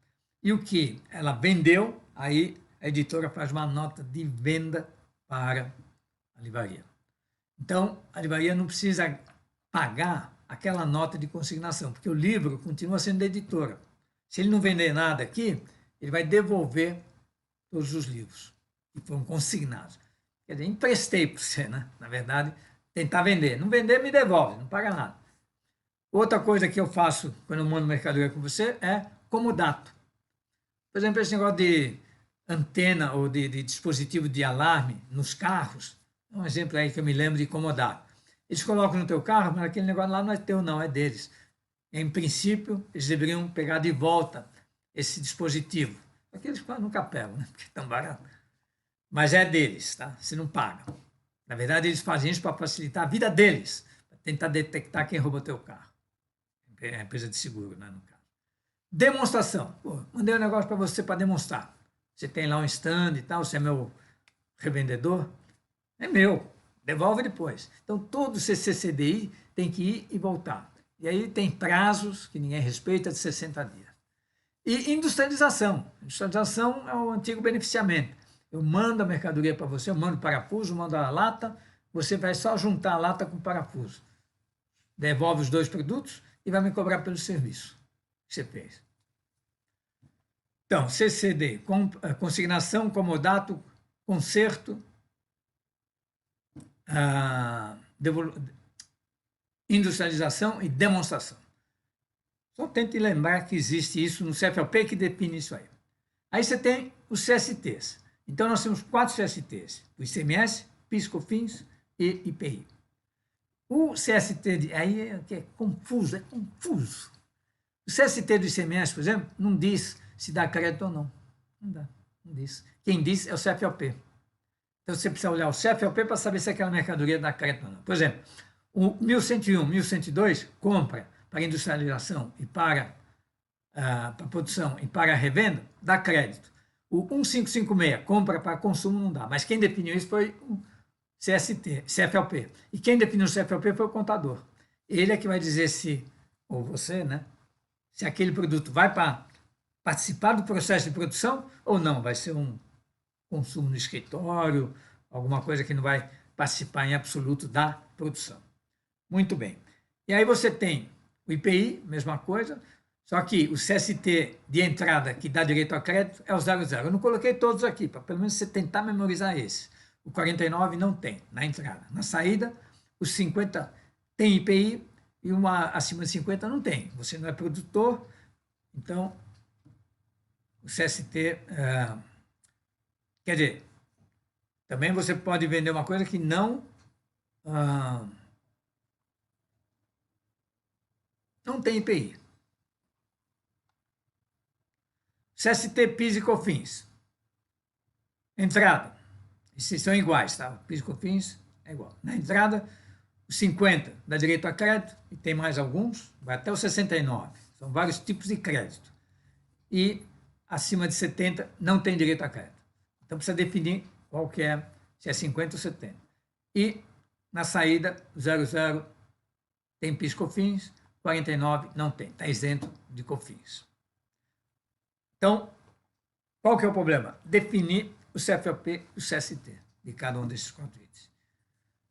E o que ela vendeu, aí a editora faz uma nota de venda para a livraria. Então, a livraria não precisa pagar aquela nota de consignação, porque o livro continua sendo da editora. Se ele não vender nada aqui, ele vai devolver todos os livros que foram consignados. Quer dizer, emprestei para você, né? Na verdade, tentar vender. Não vender, me devolve, não paga nada. Outra coisa que eu faço quando eu mando mercadoria com você é comodato. Por exemplo, esse negócio de antena ou de dispositivo de alarme nos carros, é um exemplo aí que eu me lembro de comodato. Eles colocam no teu carro, mas aquele negócio lá não é teu, não, é deles. Em princípio, eles deveriam pegar de volta esse dispositivo. Aqueles nunca pegam, né? Porque é tão barato. Mas é deles, tá? Você não paga. Na verdade, eles fazem isso para facilitar a vida deles, para tentar detectar quem roubou teu carro. É a empresa de seguro, né, no caso. Demonstração. Pô, mandei um negócio para você para demonstrar. Você tem lá um stand e tal, você é meu revendedor. É meu. Devolve depois. Então, todo CCCDI tem que ir e voltar. E aí tem prazos que ninguém respeita de 60 dias. E industrialização. Industrialização é o antigo beneficiamento. Eu mando a mercadoria para você, eu mando o parafuso, mando a lata, você vai só juntar a lata com o parafuso. Devolve os 2 produtos e vai me cobrar pelo serviço que você fez. Então, CCD, consignação, comodato, conserto, industrialização e demonstração. Só tente lembrar que existe isso no CFOP que define isso aí. Aí você tem os CSTs. Então, nós temos 4 CSTs: o ICMS, PIS, COFINS e IPI. O CST, aí é confuso, é confuso. O CST do ICMS, por exemplo, não diz se dá crédito ou não. Não dá, não diz. Quem diz é o CFOP. Então, você precisa olhar o CFOP para saber se aquela mercadoria dá crédito ou não. Por exemplo, o 1101, 1102, compra para industrialização e para produção e para revenda, dá crédito. O 1556, compra para consumo, não dá. Mas quem definiu isso foi o CFOP. E quem definiu o CFOP foi o contador. Ele é que vai dizer se, ou você, né, se aquele produto vai para participar do processo de produção ou não. Vai ser um consumo no escritório, alguma coisa que não vai participar em absoluto da produção. Muito bem. E aí você tem o IPI, mesma coisa, só que o CST de entrada que dá direito a crédito é o 00. Eu não coloquei todos aqui, para pelo menos você tentar memorizar esse. O 49 não tem na entrada. Na saída, os 50 tem IPI e uma acima de 50 não tem. Você não é produtor, então o CST... quer dizer, também você pode vender uma coisa que não tem IPI. CST, PIS e COFINS. Entrada, Esses são iguais, tá? O PIS e COFINS é igual. Na entrada, os 50 dá direito a crédito, e tem mais alguns, vai até os 69. São vários tipos de crédito. E acima de 70 não tem direito a crédito. Então precisa definir qual que é, se é 50 ou 70. E na saída, 00 tem PIS e COFINS, 49 não tem, está isento de COFINS. Então, qual que é o problema? Definir o CFOP e o CST de cada um desses 4 itens.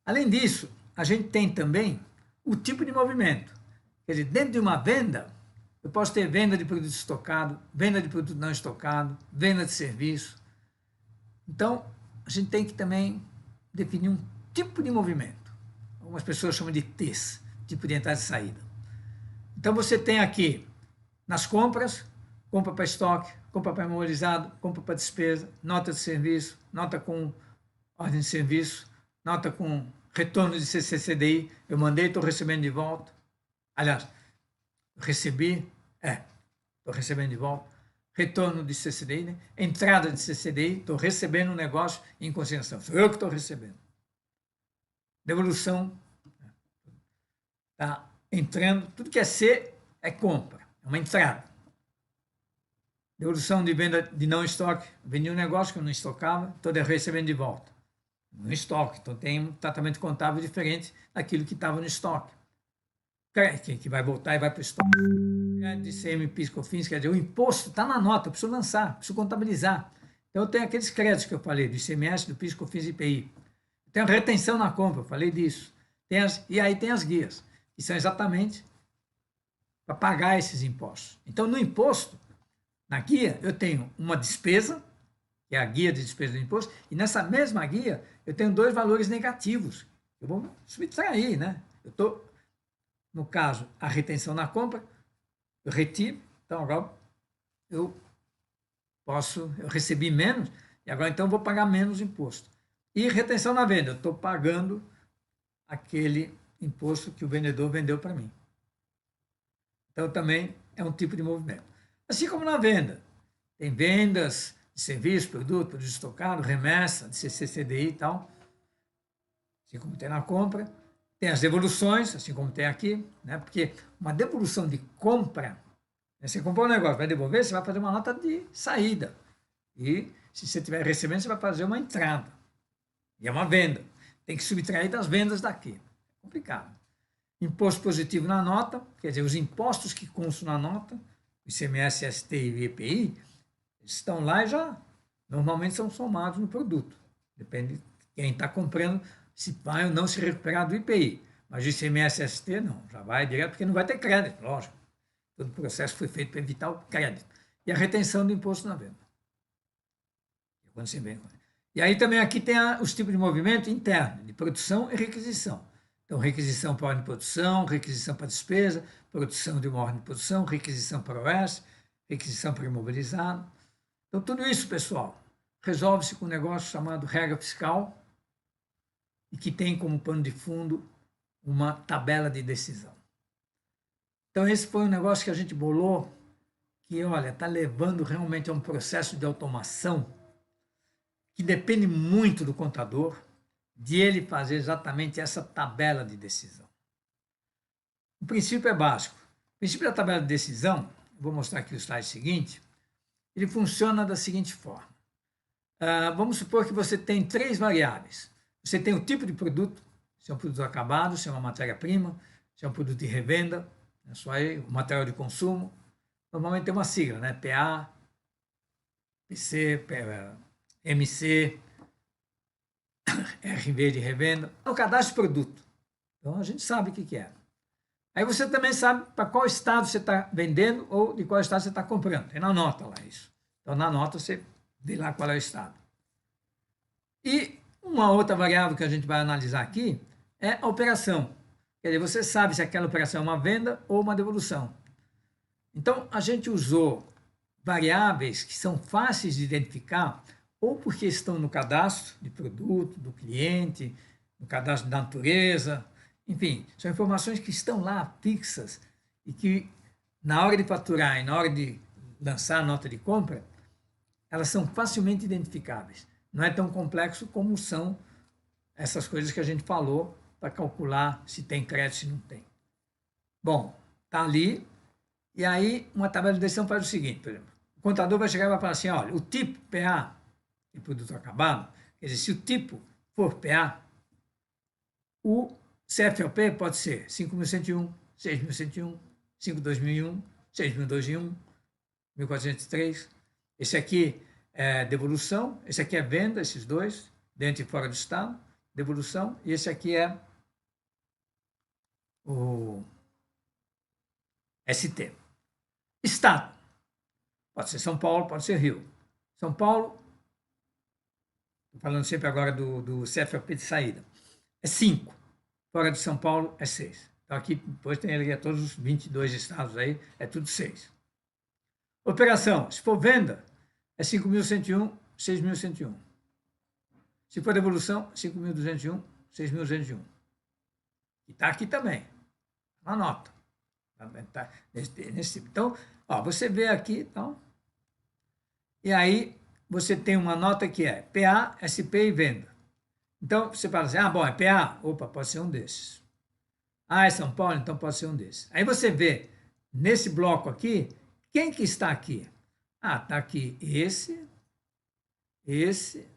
Além disso, a gente tem também o tipo de movimento. Quer dizer, dentro de uma venda, eu posso ter venda de produto estocado, venda de produto não estocado, venda de serviço. Então, a gente tem que também definir um tipo de movimento. Algumas pessoas chamam de TES, tipo de entrada e saída. Então, você tem aqui, nas compras, compra para estoque, compra para imobilizado, compra para despesa, nota de serviço, nota com ordem de serviço, nota com retorno de CCCDI, eu mandei, estou recebendo de volta. Aliás, recebi, estou recebendo de volta. Retorno de CCDI, né? Entrada de CCDI, estou recebendo um negócio em consignação, sou eu que estou recebendo. Devolução, está entrando, tudo que é C é compra, é uma entrada. Devolução de venda de não estoque, vendi um negócio que eu não estocava, estou recebendo de volta. No estoque, então tem um tratamento contábil diferente daquilo que estava no estoque. Que vai voltar e vai para o estoque. De ICM, PIS, COFINS, quer dizer, o imposto está na nota, eu preciso lançar, preciso contabilizar. Então eu tenho aqueles créditos que eu falei, do ICMS, do PIS, COFINS e IPI. Eu tenho retenção na compra, eu falei disso. E aí tem as guias, que são exatamente para pagar esses impostos. Então no imposto, na guia, eu tenho uma despesa, que é a guia de despesa do imposto, e nessa mesma guia eu tenho 2 valores negativos. Eu vou subtrair, né? Eu estou, no caso, a retenção na compra, eu retiro, então agora eu recebi menos, e agora então eu vou pagar menos imposto. E retenção na venda, eu estou pagando aquele imposto que o vendedor vendeu para mim. Então também é um tipo de movimento. Assim como na venda, tem vendas de serviço, produto estocado, remessa, de CCCDI e tal, assim como tem na compra. Tem as devoluções, assim como tem aqui, né? Porque uma devolução de compra, né? Você comprou um negócio, vai devolver, você vai fazer uma nota de saída. E se você estiver recebendo, você vai fazer uma entrada. E é uma venda. Tem que subtrair das vendas daqui. É complicado. Imposto positivo na nota, quer dizer, os impostos que constam na nota, ICMS, ST e IPI, estão lá e já normalmente são somados no produto. Depende de quem está comprando, se vai ou não se recuperar do IPI. Mas o ICMS, ST não, já vai direto, porque não vai ter crédito, lógico. Todo o processo foi feito para evitar o crédito. E a retenção do imposto na venda. E aí também aqui tem os tipos de movimento interno, de produção e requisição. Então, requisição para ordem de produção, requisição para despesa, produção de uma ordem de produção, requisição para OS, requisição para imobilizado. Então, tudo isso, pessoal, resolve-se com um negócio chamado regra fiscal e que tem como pano de fundo uma tabela de decisão. Então, esse foi um negócio que a gente bolou, que, olha, está levando realmente a um processo de automação que depende muito do contador, de ele fazer exatamente essa tabela de decisão. O princípio é básico. O princípio da tabela de decisão, vou mostrar aqui o slide seguinte, ele funciona da seguinte forma. Vamos supor que você tem 3 variáveis. Você tem o tipo de produto, se é um produto acabado, se é uma matéria-prima, se é um produto de revenda, é só aí, o material de consumo. Normalmente tem uma sigla, né? PA, PC, MC, RV de revenda, é o cadastro de produto. Então a gente sabe o que é. Aí você também sabe para qual estado você está vendendo ou de qual estado você está comprando. Tem na nota lá isso. Então na nota você vê lá qual é o estado. E uma outra variável que a gente vai analisar aqui é a operação. Quer dizer, você sabe se aquela operação é uma venda ou uma devolução. Então a gente usou variáveis que são fáceis de identificar ou porque estão no cadastro de produto, do cliente, no cadastro da natureza, enfim, são informações que estão lá fixas e que na hora de faturar e na hora de lançar a nota de compra, elas são facilmente identificáveis. não é tão complexo como são essas coisas que a gente falou para calcular se tem crédito, se não tem. Bom, está ali, e aí uma tabela de decisão faz o seguinte, por exemplo, o contador vai chegar e vai falar assim, olha, o tipo PA, que é produto acabado, quer dizer, se o tipo for PA, o CFOP pode ser 5.101, 6.101, 5.2001, 6.201, 1.403. Esse aqui é devolução, esse aqui é venda, esses dois, dentro e fora do estado, devolução, e esse aqui é o ST. Estado. Pode ser São Paulo, pode ser Rio. São Paulo, estou falando sempre agora do CFOP de saída, é 5. Fora de São Paulo é 6. Então aqui depois tem ali todos os 22 estados aí, é tudo 6. Operação, se for venda, é 5.101, 6.101. Se for devolução, 5.201, 6.201. E está aqui também, uma nota. Tá nesse, então, ó, você vê aqui, então, e aí você tem uma nota que é PA, SP e venda. Então, você fala assim, bom, é PA? Opa, pode ser um desses. É São Paulo? Então pode ser um desses. Aí você vê, nesse bloco aqui, quem que está aqui? Está aqui esse e esse.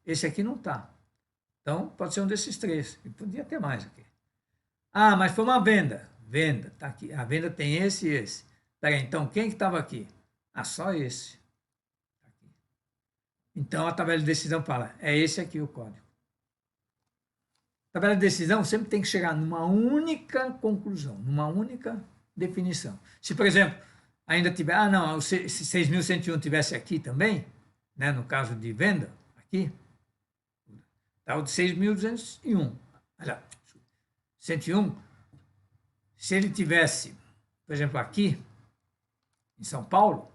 Esse aqui não está. Então, pode ser um desses 3. E podia ter mais aqui. Mas foi uma venda. Venda, está aqui. A venda tem esse e esse. Peraí, então, quem que estava aqui? Só esse. Então, a tabela de decisão fala, é esse aqui o código. A tabela de decisão sempre tem que chegar numa única conclusão, numa única definição. Se, por exemplo, ainda tiver, se 6.101 tivesse aqui também, né, no caso de venda, aqui, está o de 6.201. 101, se ele tivesse, por exemplo, aqui, em São Paulo,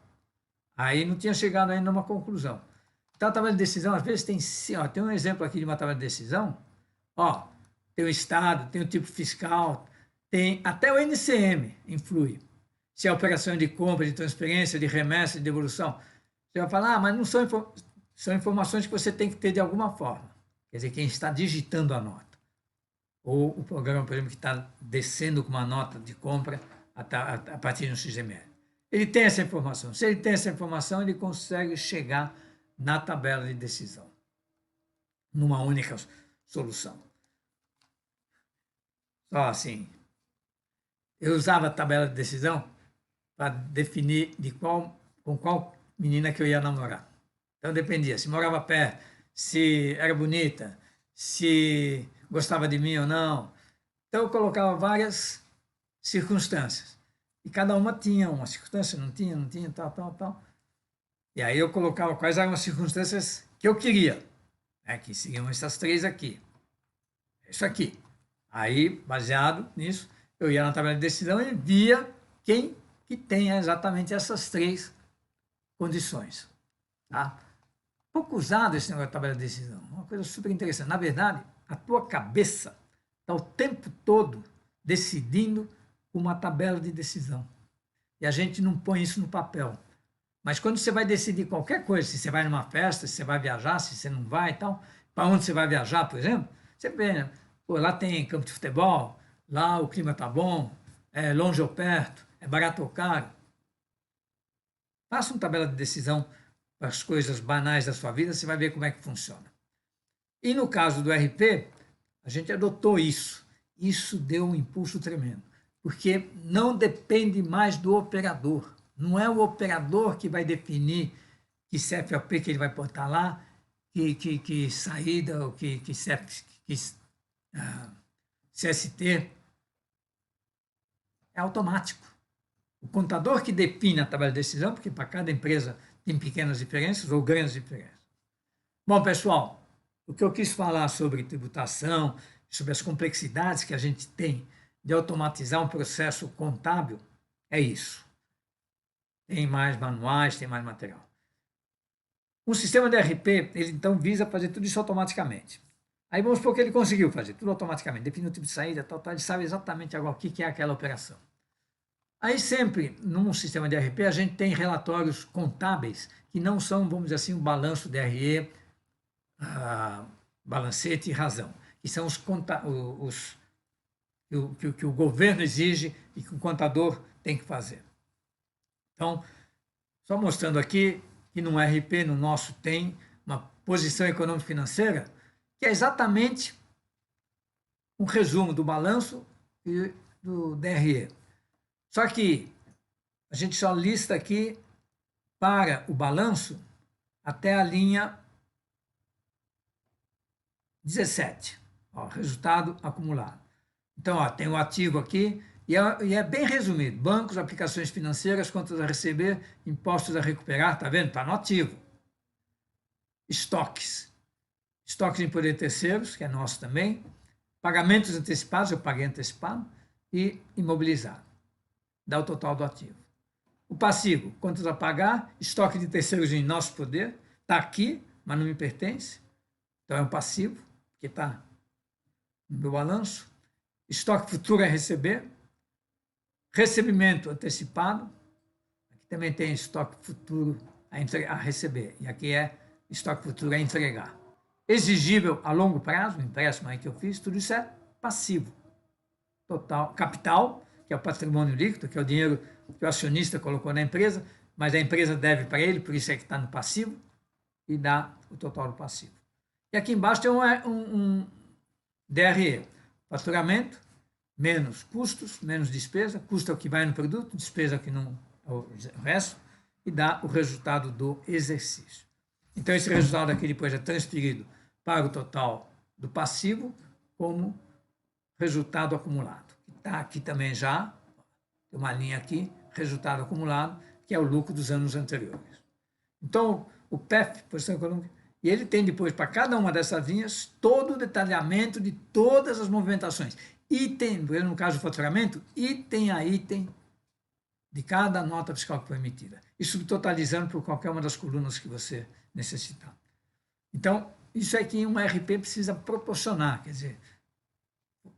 aí não tinha chegado ainda numa conclusão. Então, a tabela de decisão, às vezes, tem um exemplo aqui de uma tabela de decisão, tem o Estado, tem o tipo fiscal, tem até o NCM influi. Se é operação de compra, de transferência, de remessa, de devolução. Você vai falar, mas não são informações que você tem que ter de alguma forma. Quer dizer, quem está digitando a nota. Ou o programa, por exemplo, que está descendo com uma nota de compra a partir de um XML. Ele tem essa informação. Se ele tem essa informação, ele consegue chegar na tabela de decisão, numa única solução. Só assim, eu usava a tabela de decisão para definir com qual menina que eu ia namorar. Então dependia, se morava perto, se era bonita, se gostava de mim ou não. Então eu colocava várias circunstâncias. E cada uma tinha uma circunstância, não tinha, tal. E aí eu colocava quais eram as circunstâncias que eu queria, né, que seriam essas 3 aqui. Isso aqui. Aí, baseado nisso, eu ia na tabela de decisão e via quem que tem exatamente essas 3 condições. Tá? Pouco usado esse negócio de tabela de decisão. Uma coisa super interessante. Na verdade, a tua cabeça está o tempo todo decidindo uma tabela de decisão. E a gente não põe isso no papel. Mas quando você vai decidir qualquer coisa, se você vai numa festa, se você vai viajar, se você não vai e tal, para onde você vai viajar, por exemplo, você vê, né? Lá tem campo de futebol, lá o clima tá bom, é longe ou perto, é barato ou caro. Faça uma tabela de decisão para as coisas banais da sua vida, você vai ver como é que funciona. E no caso do RP, a gente adotou isso. Isso deu um impulso tremendo, porque não depende mais do operador. Não é o operador que vai definir que CFOP que ele vai botar lá, que saída, ou que CST. É automático. O contador que define a tabela de decisão, porque para cada empresa tem pequenas diferenças ou grandes diferenças. Bom, pessoal, o que eu quis falar sobre tributação, sobre as complexidades que a gente tem de automatizar um processo contábil, é isso. Tem mais manuais, tem mais material. Um sistema de RP, ele então visa fazer tudo isso automaticamente. Aí vamos supor que ele conseguiu fazer tudo automaticamente, define o tipo de saída, tal, ele sabe exatamente agora o que é aquela operação. Aí sempre, num sistema de RP, a gente tem relatórios contábeis que não são, vamos dizer assim, o balanço DRE, balancete e razão, que são os que o governo exige e que o contador tem que fazer. Então, só mostrando aqui que no RP, no nosso, tem uma posição econômico-financeira que é exatamente um resumo do balanço e do DRE. Só que a gente só lista aqui para o balanço até a linha 17, ó, resultado acumulado. Então, ó, tem o ativo aqui e é bem resumido. Bancos, aplicações financeiras, contas a receber, impostos a recuperar, tá vendo? Está no ativo. Estoques. Estoques em poder terceiros, que é nosso também. Pagamentos antecipados, eu paguei antecipado. E imobilizado. Dá o total do ativo. O passivo, contas a pagar, estoque de terceiros em nosso poder. Está aqui, mas não me pertence. Então é um passivo, que está no meu balanço. Estoque futuro a receber. Recebimento antecipado. Aqui também tem estoque futuro a receber. E aqui é estoque futuro a entregar. Exigível a longo prazo, o empréstimo aí que eu fiz, tudo isso é passivo. Total. Capital, que é o patrimônio líquido, que é o dinheiro que o acionista colocou na empresa, mas a empresa deve para ele, por isso é que está no passivo, e dá o total do passivo. E aqui embaixo tem um DRE, faturamento, menos custos, menos despesa, custo é o que vai no produto, despesa é o que não é o resto, e dá o resultado do exercício. Então, esse resultado aqui depois é transferido para o total do passivo como resultado acumulado. Está aqui também já, tem uma linha aqui, resultado acumulado, que é o lucro dos anos anteriores. Então, o PEF, posição econômica, e ele tem depois, para cada uma dessas linhas, todo o detalhamento de todas as movimentações. Item, no caso do faturamento, item a item de cada nota fiscal que foi emitida. E subtotalizando por qualquer uma das colunas que você necessitar. Então, isso é que um RP precisa proporcionar, quer dizer,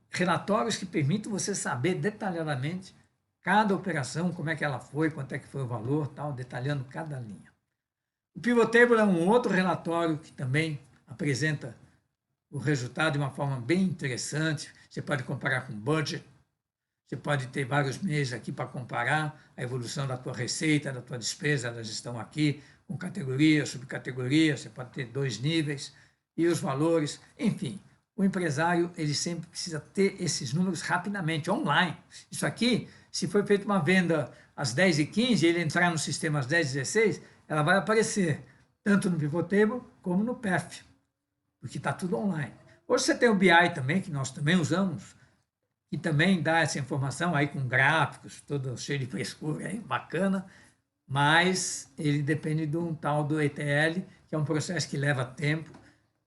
relatórios que permitam você saber detalhadamente cada operação, como é que ela foi, quanto é que foi o valor, tal, detalhando cada linha. O Pivot Table é um outro relatório que também apresenta o resultado de uma forma bem interessante. Você pode comparar com budget, você pode ter vários meses aqui para comparar a evolução da tua receita, da tua despesa, elas estão aqui com categoria, subcategoria, você pode ter 2 níveis, e os valores, enfim. O empresário, ele sempre precisa ter esses números rapidamente, online. Isso aqui, se foi feita uma venda às 10h15 e ele entrar no sistema às 10h16, ela vai aparecer tanto no Pivot Table como no PEF, porque está tudo online. Hoje você tem o BI também, que nós também usamos, que também dá essa informação aí com gráficos, todo cheio de frescura, aí, bacana, mas ele depende de um tal do ETL, que é um processo que leva tempo,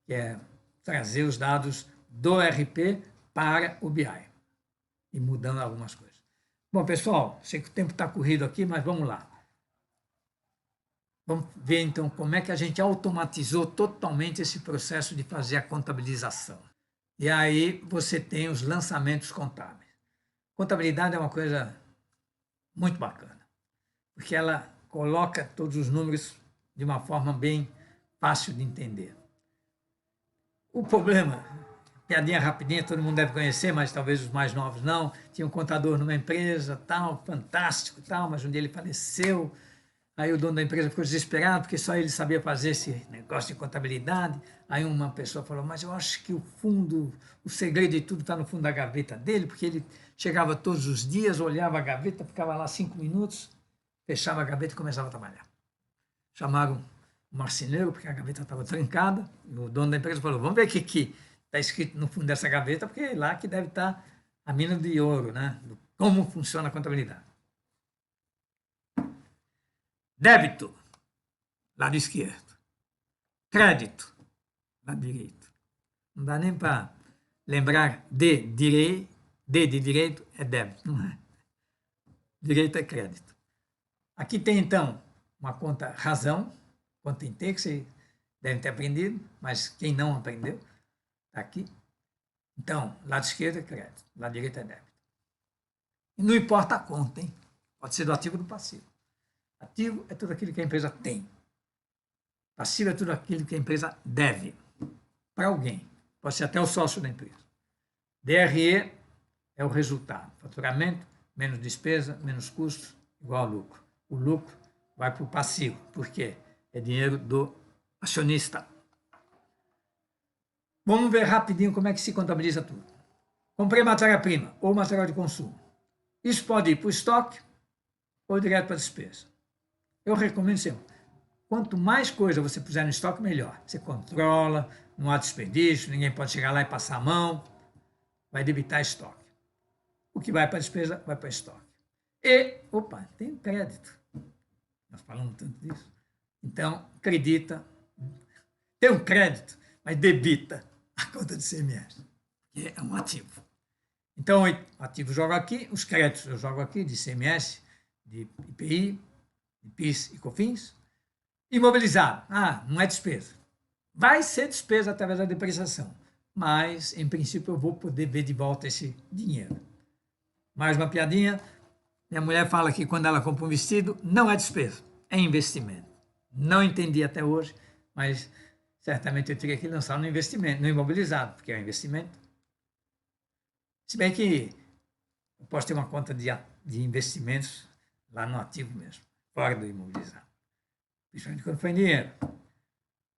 que é trazer os dados do RP para o BI e mudando algumas coisas. Bom, pessoal, sei que o tempo está corrido aqui, mas vamos lá. Vamos ver, então, como é que a gente automatizou totalmente esse processo de fazer a contabilização. E aí você tem os lançamentos contábeis. Contabilidade é uma coisa muito bacana, porque ela coloca todos os números de uma forma bem fácil de entender. O problema, piadinha rapidinha, todo mundo deve conhecer, mas talvez os mais novos não, tinha um contador numa empresa, tal, fantástico, tal, mas um dia ele faleceu. Aí o dono da empresa ficou desesperado, porque só ele sabia fazer esse negócio de contabilidade. Aí uma pessoa falou, mas eu acho que o segredo de tudo está no fundo da gaveta dele, porque ele chegava todos os dias, olhava a gaveta, ficava lá 5 minutos, fechava a gaveta e começava a trabalhar. Chamaram o marceneiro, porque a gaveta estava trancada, e o dono da empresa falou, vamos ver o que está escrito no fundo dessa gaveta, porque é lá que deve estar a mina de ouro, né? Como funciona a contabilidade. Débito, lado esquerdo. Crédito, lado direito. Não dá nem para lembrar de direito é débito, não é? Direito é crédito. Aqui tem, então, uma conta razão, conta em T, que você deve ter aprendido, mas quem não aprendeu, está aqui. Então, lado esquerdo é crédito, lado direito é débito. E não importa a conta, hein? Pode ser do ativo ou do passivo. Ativo é tudo aquilo que a empresa tem. Passivo é tudo aquilo que a empresa deve para alguém. Pode ser até o sócio da empresa. DRE é o resultado. Faturamento, menos despesa, menos custos, igual ao lucro. O lucro vai para o passivo. Por quê? É dinheiro do acionista. Vamos ver rapidinho como é que se contabiliza tudo. Comprei matéria-prima ou material de consumo. Isso pode ir para o estoque ou direto para a despesa. Eu recomendo sempre, quanto mais coisa você puser no estoque, melhor. Você controla, não há desperdício, ninguém pode chegar lá e passar a mão, vai debitar estoque. O que vai para a despesa, vai para o estoque. E, opa, tem crédito. Nós falamos tanto disso. Então, acredita, tem um crédito, mas debita a conta de CMS, que é um ativo. Então, o ativo eu jogo aqui, os créditos eu jogo aqui, de CMS, de IPI, de PIS e COFINS. Imobilizado, não é despesa. Vai ser despesa através da depreciação, mas, em princípio, eu vou poder ver de volta esse dinheiro. Mais uma piadinha. Minha mulher fala que quando ela compra um vestido, não é despesa, é investimento. Não entendi até hoje, mas certamente eu teria que lançar no investimento, no imobilizado, porque é um investimento. Se bem que eu posso ter uma conta de investimentos lá no ativo mesmo, fora do imobilizado. Principalmente quando for em dinheiro.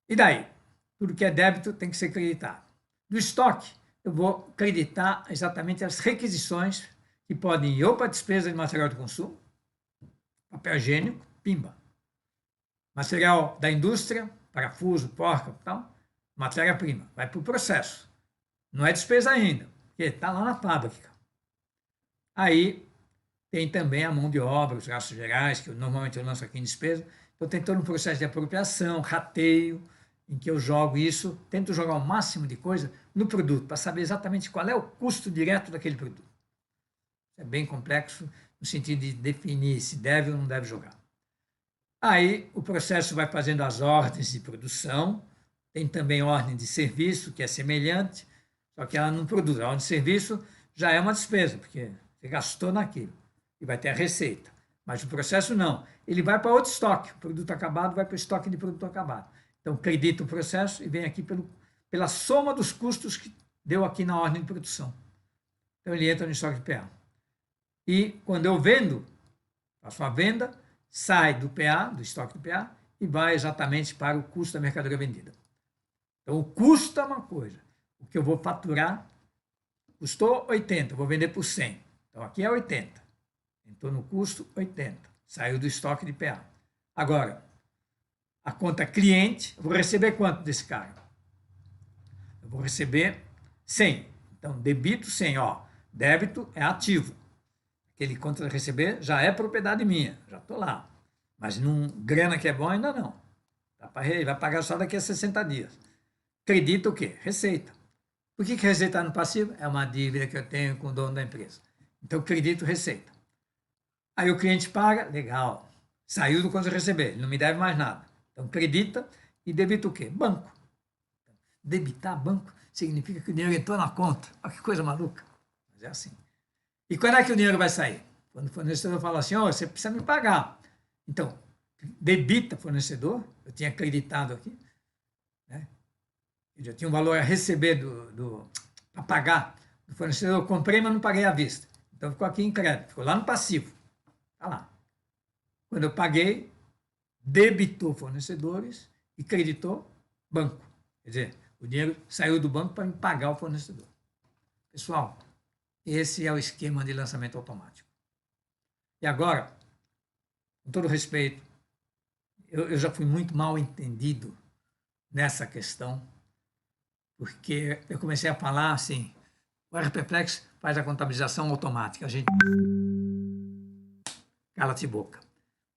E daí? Tudo que é débito tem que ser creditado. Do estoque, eu vou creditar exatamente as requisições que podem ir ou para despesa de material de consumo, papel higiênico, pimba. Material da indústria, parafuso, porca, tal, matéria-prima, vai para o processo. Não é despesa ainda, porque está lá na fábrica. Aí tem também a mão de obra, os gastos gerais, que normalmente eu lanço aqui em despesa. Então tem todo um processo de apropriação, rateio, em que eu jogo isso, tento jogar o máximo de coisa no produto, para saber exatamente qual é o custo direto daquele produto. É bem complexo no sentido de definir se deve ou não deve jogar. Aí o processo vai fazendo as ordens de produção, tem também ordem de serviço, que é semelhante, só que ela não produz. A ordem de serviço já é uma despesa, porque você gastou naquilo e vai ter a receita. Mas o processo não. Ele vai para outro estoque. O produto acabado vai para o estoque de produto acabado. Então, acredita o processo e vem aqui pela soma dos custos que deu aqui na ordem de produção. Então, ele entra no estoque de PA. E quando eu vendo, faço a venda, sai do PA, do estoque do PA, e vai exatamente para o custo da mercadoria vendida. Então, o custo é uma coisa. O que eu vou faturar custou 80, eu vou vender por 100. Então, aqui é 80. Entrou no custo 80. Saiu do estoque de PA. Agora, a conta cliente, eu vou receber quanto desse cara? Eu vou receber 100. Então, debito 100. Débito é ativo. Aquele conta a receber já é propriedade minha. Já estou lá. Mas grana que é bom ainda não. Ele vai pagar só daqui a 60 dias. Acredita o quê? Receita. Por que receita está no passivo? É uma dívida que eu tenho com o dono da empresa. Então, acredito receita. Aí o cliente paga, legal. Saiu do quanto receber, ele não me deve mais nada. Então, acredita e debita o quê? Banco. Debitar banco significa que o dinheiro entrou na conta. Olha que coisa maluca. Mas é assim. E quando é que o dinheiro vai sair? Quando o fornecedor fala assim, você precisa me pagar. Então, debita fornecedor, eu tinha acreditado aqui, né? Eu já tinha um valor a receber para pagar do fornecedor, eu comprei, mas não paguei à vista. Então, ficou aqui em crédito, ficou lá no passivo. Está lá. Quando eu paguei, debitou fornecedores e creditou banco. Quer dizer, o dinheiro saiu do banco para me pagar o fornecedor. Pessoal, esse é o esquema de lançamento automático. E agora, com todo respeito, eu já fui muito mal entendido nessa questão, porque eu comecei a falar assim, o RPPlex faz a contabilização automática, a gente cala-te boca.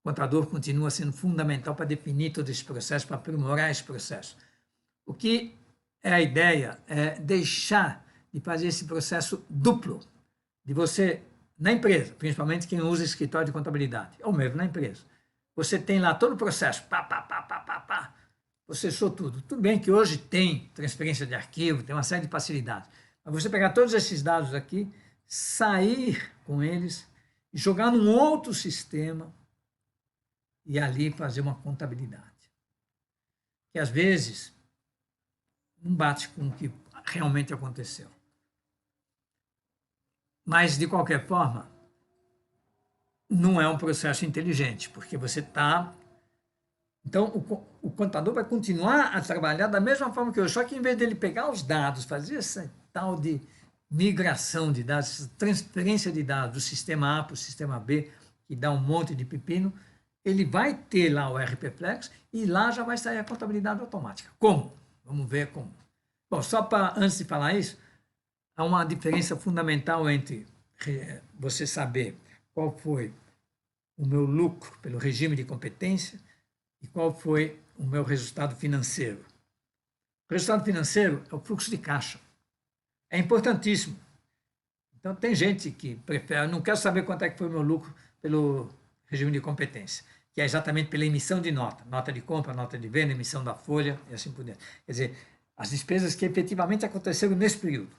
O contador continua sendo fundamental para definir todo esse processo, para aprimorar esse processo. O que é a ideia é deixar de fazer esse processo duplo, de você, na empresa, principalmente quem usa escritório de contabilidade, ou mesmo na empresa, você tem lá todo o processo, processou tudo. Tudo bem que hoje tem transferência de arquivo, tem uma série de facilidades, mas você pegar todos esses dados aqui, sair com eles e jogar num outro sistema e ali fazer uma contabilidade. Que às vezes não bate com o que realmente aconteceu. Mas, de qualquer forma, não é um processo inteligente, porque você está... Então, o contador vai continuar a trabalhar da mesma forma que eu, só que em vez dele pegar os dados, fazer essa tal de migração de dados, essa transferência de dados do sistema A para o sistema B, que dá um monte de pepino, ele vai ter lá o RPFlex e lá já vai sair a contabilidade automática. Como? Vamos ver como. Bom, só para, antes de falar isso, há uma diferença fundamental entre você saber qual foi o meu lucro pelo regime de competência e qual foi o meu resultado financeiro. O resultado financeiro é o fluxo de caixa. É importantíssimo. Então, tem gente que prefere, não quero saber quanto é que foi o meu lucro pelo regime de competência, que é exatamente pela emissão de nota, nota de compra, nota de venda, emissão da folha e assim por diante. Quer dizer, as despesas que efetivamente aconteceram nesse período.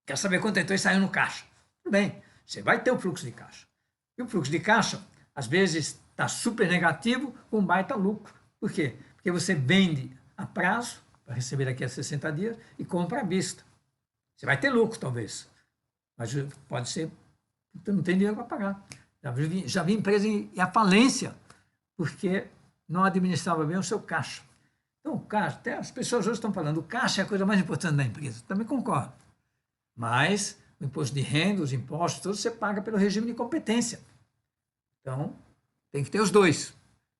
Quer saber quanto entrou e saiu no caixa. Tudo bem, você vai ter o fluxo de caixa. E o fluxo de caixa, às vezes, está super negativo com um baita lucro. Por quê? Porque você vende a prazo, para receber daqui a 60 dias, e compra à vista. Você vai ter lucro, talvez, mas pode ser que você não tem dinheiro para pagar. Já vi empresa em falência, porque não administrava bem o seu caixa. Então, o caixa, até as pessoas hoje estão falando, o caixa é a coisa mais importante da empresa. Também concordo. Mas o imposto de renda, os impostos, todos você paga pelo regime de competência. Então, tem que ter os dois.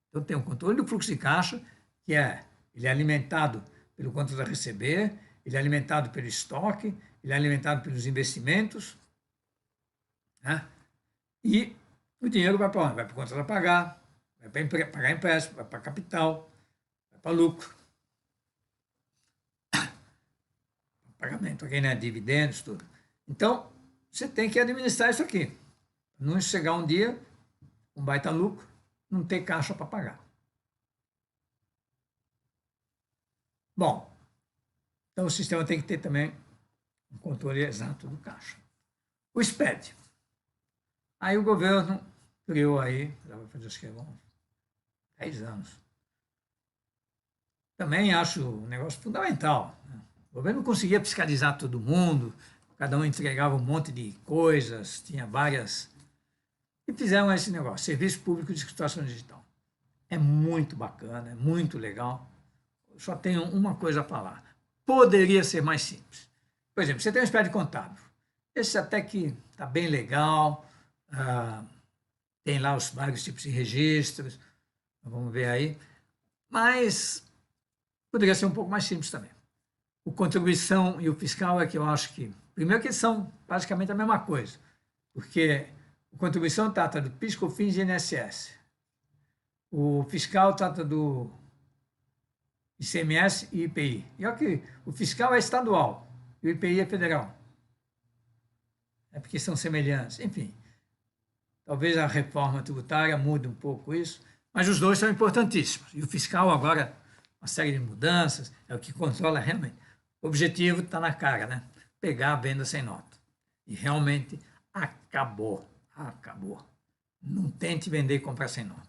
Então, tem o controle do fluxo de caixa, que ele é alimentado pelo quanto a receber, ele é alimentado pelo estoque, ele é alimentado pelos investimentos, né? E o dinheiro vai para onde? Vai para contas a pagar, vai para pagar empréstimo, vai para capital, vai para lucro, pagamento, quem não é dividendos, tudo. Então, você tem que administrar isso aqui. Não chegar um dia, um baita lucro, não ter caixa para pagar. Bom, então o sistema tem que ter também um controle exato do caixa. O SPED. Aí o governo criou aí, já vai fazer acho que 10 anos. Também acho um negócio fundamental. O governo não conseguia fiscalizar todo mundo, cada um entregava um monte de coisas, tinha várias... E fizeram esse negócio, Serviço Público de Escrituração Digital. É muito bacana, é muito legal. Só tenho uma coisa a falar. Poderia ser mais simples. Por exemplo, você tem um SPED contábil. Esse até que está bem legal, tem lá os vários tipos de registros, vamos ver aí, mas poderia ser um pouco mais simples também. O contribuição e o fiscal é que eu acho que, primeiro que são basicamente a mesma coisa, porque a contribuição trata do PIS, COFINS e INSS, o fiscal trata do ICMS e IPI, e olha que o fiscal é estadual e o IPI é federal, é porque são semelhantes, enfim. Talvez a reforma tributária mude um pouco isso, mas os dois são importantíssimos. E o fiscal agora, uma série de mudanças, é o que controla realmente. O objetivo está na cara, né? Pegar a venda sem nota. E realmente acabou. Acabou. Não tente vender e comprar sem nota.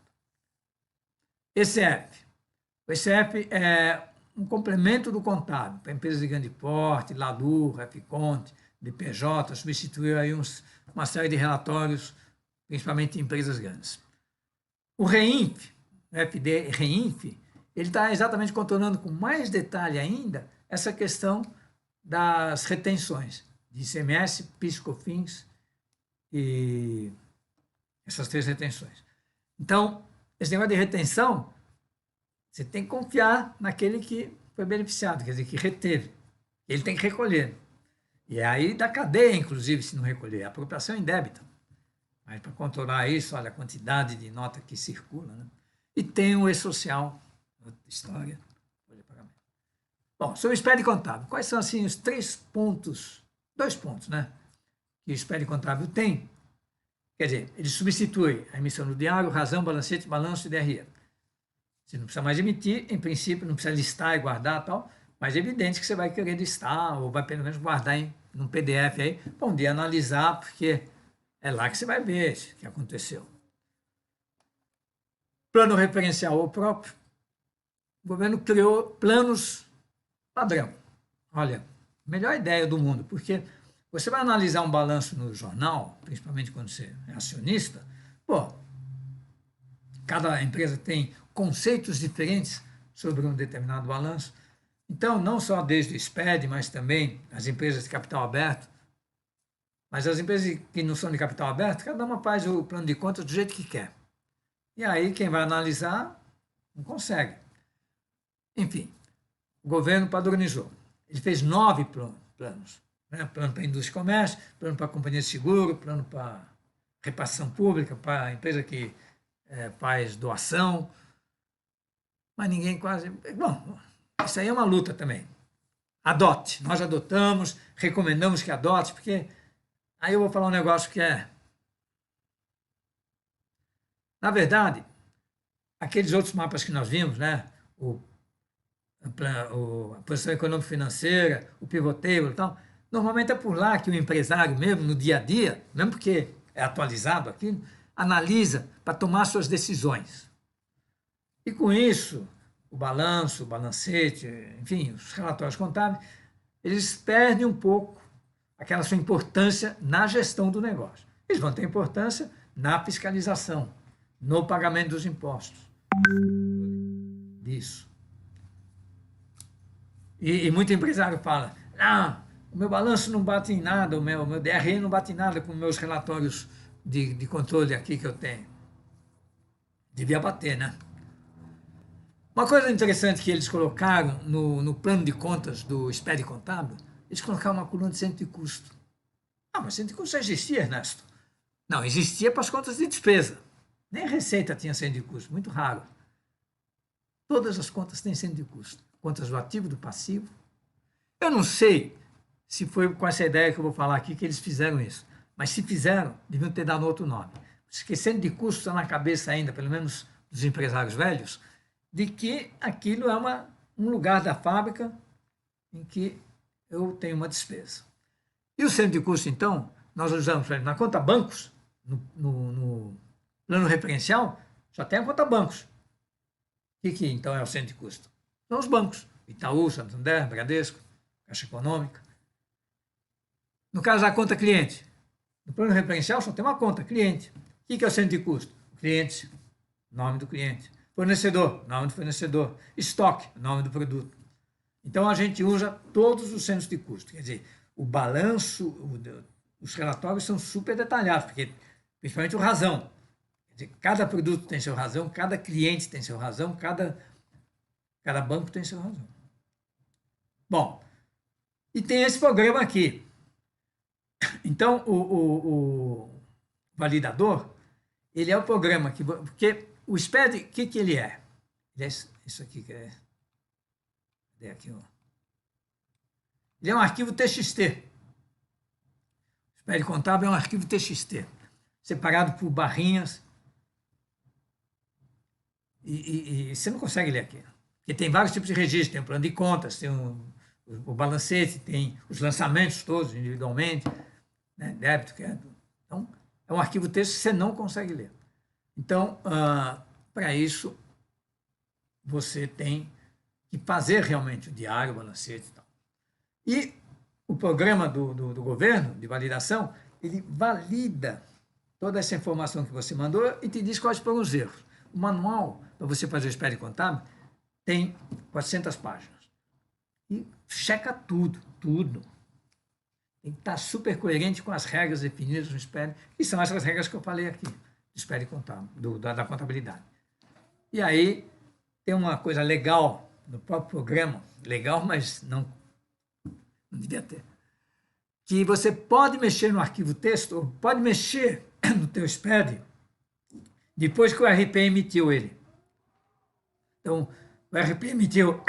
ECF. O ECF é um complemento do contábil para empresas de grande porte, LADUR, FCONT, DPJ, substituiu aí uma série de relatórios, principalmente em empresas grandes. O REINF, o FD REINF, ele está exatamente controlando com mais detalhe ainda essa questão das retenções de ICMS, PIS, COFINS e essas 3 retenções. Então, esse negócio de retenção, você tem que confiar naquele que foi beneficiado, quer dizer, que reteve. Ele tem que recolher. E é aí da cadeia, inclusive, se não recolher. A apropriação é indébita. Mas para controlar isso, olha a quantidade de nota que circula, né? E tem o E-Social, outra história. Bom, sobre o SPED contábil, quais são assim os 2 pontos, né, que o SPED contábil tem? Quer dizer, ele substitui a emissão do diário, razão, balancete, balanço e DRE. Você não precisa mais emitir, em princípio, não precisa listar e guardar e tal, mas é evidente que você vai querer listar ou vai pelo menos guardar num PDF aí, para um dia analisar, porque É lá que você vai ver o que aconteceu. Plano referencial ou próprio. O governo criou planos padrão. Olha, melhor ideia do mundo, porque você vai analisar um balanço no jornal, principalmente quando você é acionista, pô, cada empresa tem conceitos diferentes sobre um determinado balanço. Então, não só desde o SPED, mas também as empresas de capital aberto. Mas as empresas que não são de capital aberto, cada uma faz o plano de contas do jeito que quer. E aí, quem vai analisar, não consegue. Enfim, o governo padronizou. Ele fez 9 planos. Né? Plano para a indústria e comércio, plano para a companhia de seguro, plano para repartição pública, para a empresa que faz doação. Mas ninguém quase... Bom, isso aí é uma luta também. Adote. Nós adotamos, recomendamos que adote, porque aí eu vou falar um negócio que é... Na verdade, aqueles outros mapas que nós vimos, né? A posição econômico-financeira, o pivot table e tal, normalmente é por lá que o empresário mesmo, no dia a dia, mesmo porque é atualizado aqui, analisa para tomar suas decisões. E com isso, o balanço, o balancete, enfim, os relatórios contábeis, eles perdem um pouco aquela sua importância na gestão do negócio. Eles vão ter importância na fiscalização, no pagamento dos impostos. Disso. E muito empresário fala, não, o meu balanço não bate em nada, o meu DRE não bate em nada com meus relatórios de controle aqui que eu tenho. Devia bater, né? Uma coisa interessante que eles colocaram no plano de contas do SPED contábil, eles colocaram uma coluna de centro de custo. Ah, mas centro de custo já existia, Ernesto. Não, existia para as contas de despesa. Nem a receita tinha centro de custo, muito raro. Todas as contas têm centro de custo. Contas do ativo e do passivo. Eu não sei se foi com essa ideia que eu vou falar aqui que eles fizeram isso. Mas se fizeram, deviam ter dado outro nome. Porque centro de custo está na cabeça ainda, pelo menos dos empresários velhos, de que aquilo é um lugar da fábrica em que eu tenho uma despesa. E o centro de custo, então, nós usamos na conta bancos, no plano referencial, só tem a conta bancos. O que então é o centro de custo? São os bancos. Itaú, Santander, Bradesco, Caixa Econômica. No caso da conta cliente, no plano referencial só tem uma conta, cliente. O que é o centro de custo? Cliente, nome do cliente. Fornecedor, nome do fornecedor. Estoque, nome do produto. Então a gente usa todos os centros de custo. Quer dizer, o balanço, os relatórios são super detalhados, porque principalmente o razão. Quer dizer, cada produto tem seu razão, cada cliente tem seu razão, cada banco tem seu razão. Bom, e tem esse programa aqui. Então, o validador, ele é o programa que... Porque o SPED, o que ele é? Ele é isso aqui que é... Cadê aqui, ó? Ele é um arquivo TXT. O SPED contábil é um arquivo TXT, separado por barrinhas. E você não consegue ler aqui. Porque tem vários tipos de registro. Tem o plano de contas, tem o balancete, tem os lançamentos todos individualmente, né? Débito, crédito. Então, é um arquivo texto que você não consegue ler. Então, para isso, você tem que fazer realmente o diário, o balancete e tal. E o programa do governo de validação, ele valida toda essa informação que você mandou e te diz quais foram os erros. O manual, para você fazer o SPED contábil, tem 400 páginas. E checa tudo, tudo. Tem que estar super coerente com as regras definidas no SPED, que são essas regras que eu falei aqui, do SPED contábil, da contabilidade. E aí tem uma coisa legal no próprio programa, legal, mas não devia ter, que você pode mexer no arquivo texto, ou pode mexer no teu SPED, depois que o RP emitiu ele. Então, o RP emitiu,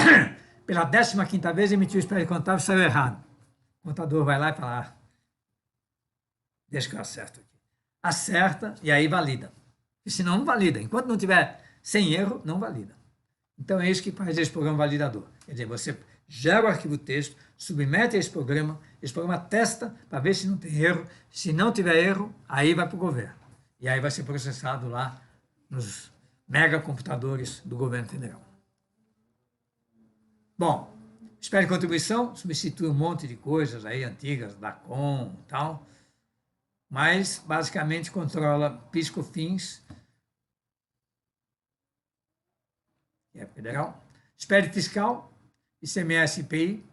pela 15ª vez, emitiu o SPED contábil e saiu errado. O contador vai lá e fala, deixa que eu acerto aqui. Acerta e aí valida. E senão não valida. Enquanto não tiver sem erro, não valida. Então é isso que faz esse programa validador. Quer dizer, você gera o arquivo texto, submete a esse programa Esse programa testa para ver se não tem erro. Se não tiver erro, aí vai para o governo. E aí vai ser processado lá nos megacomputadores do governo federal. Bom, espere contribuição, substitui um monte de coisas aí antigas, da Com e tal, mas basicamente controla PIS/COFINS, que é federal, espere fiscal, ICMS e IPI,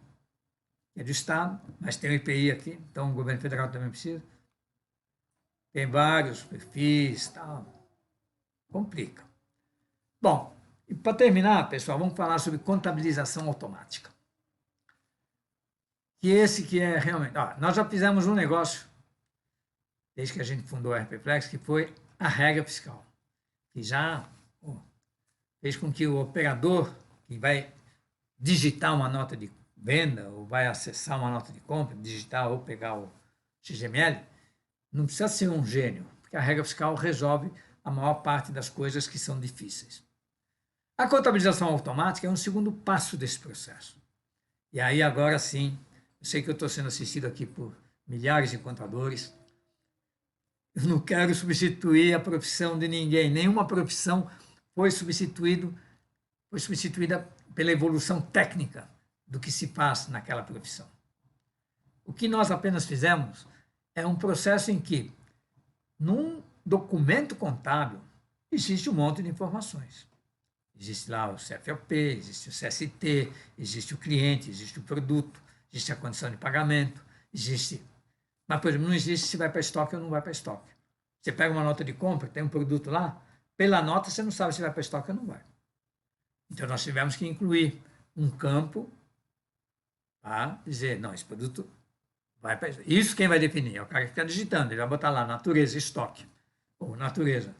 que é do Estado, mas tem o IPI aqui, então o governo federal também precisa. Tem vários perfis, tal. Complica. Bom, e para terminar, pessoal, vamos falar sobre contabilização automática. Que esse que é realmente... nós já fizemos um negócio, desde que a gente fundou a RPFlex, que foi a regra fiscal, que já fez com que o operador que vai digitar uma nota de venda ou vai acessar uma nota de compra, digitar ou pegar o XML, não precisa ser um gênio, porque a regra fiscal resolve a maior parte das coisas que são difíceis. A contabilização automática é um segundo passo desse processo. E aí, agora sim, eu sei que eu estou sendo assistido aqui por milhares de contadores. Eu não quero substituir a profissão de ninguém. Nenhuma profissão foi substituída pela evolução técnica do que se faz naquela profissão. O que nós apenas fizemos é um processo em que, num documento contábil, existe um monte de informações. Existe lá o CFOP, existe o CST, existe o cliente, existe o produto, existe a condição de pagamento, existe... Mas, por exemplo, não existe se vai para estoque ou não vai para estoque. Você pega uma nota de compra, tem um produto lá, pela nota você não sabe se vai para estoque ou não vai. Então, nós tivemos que incluir um campo para dizer, não, esse produto vai para estoque. Isso quem vai definir? É o cara que fica digitando, ele vai botar lá natureza, estoque, ou natureza,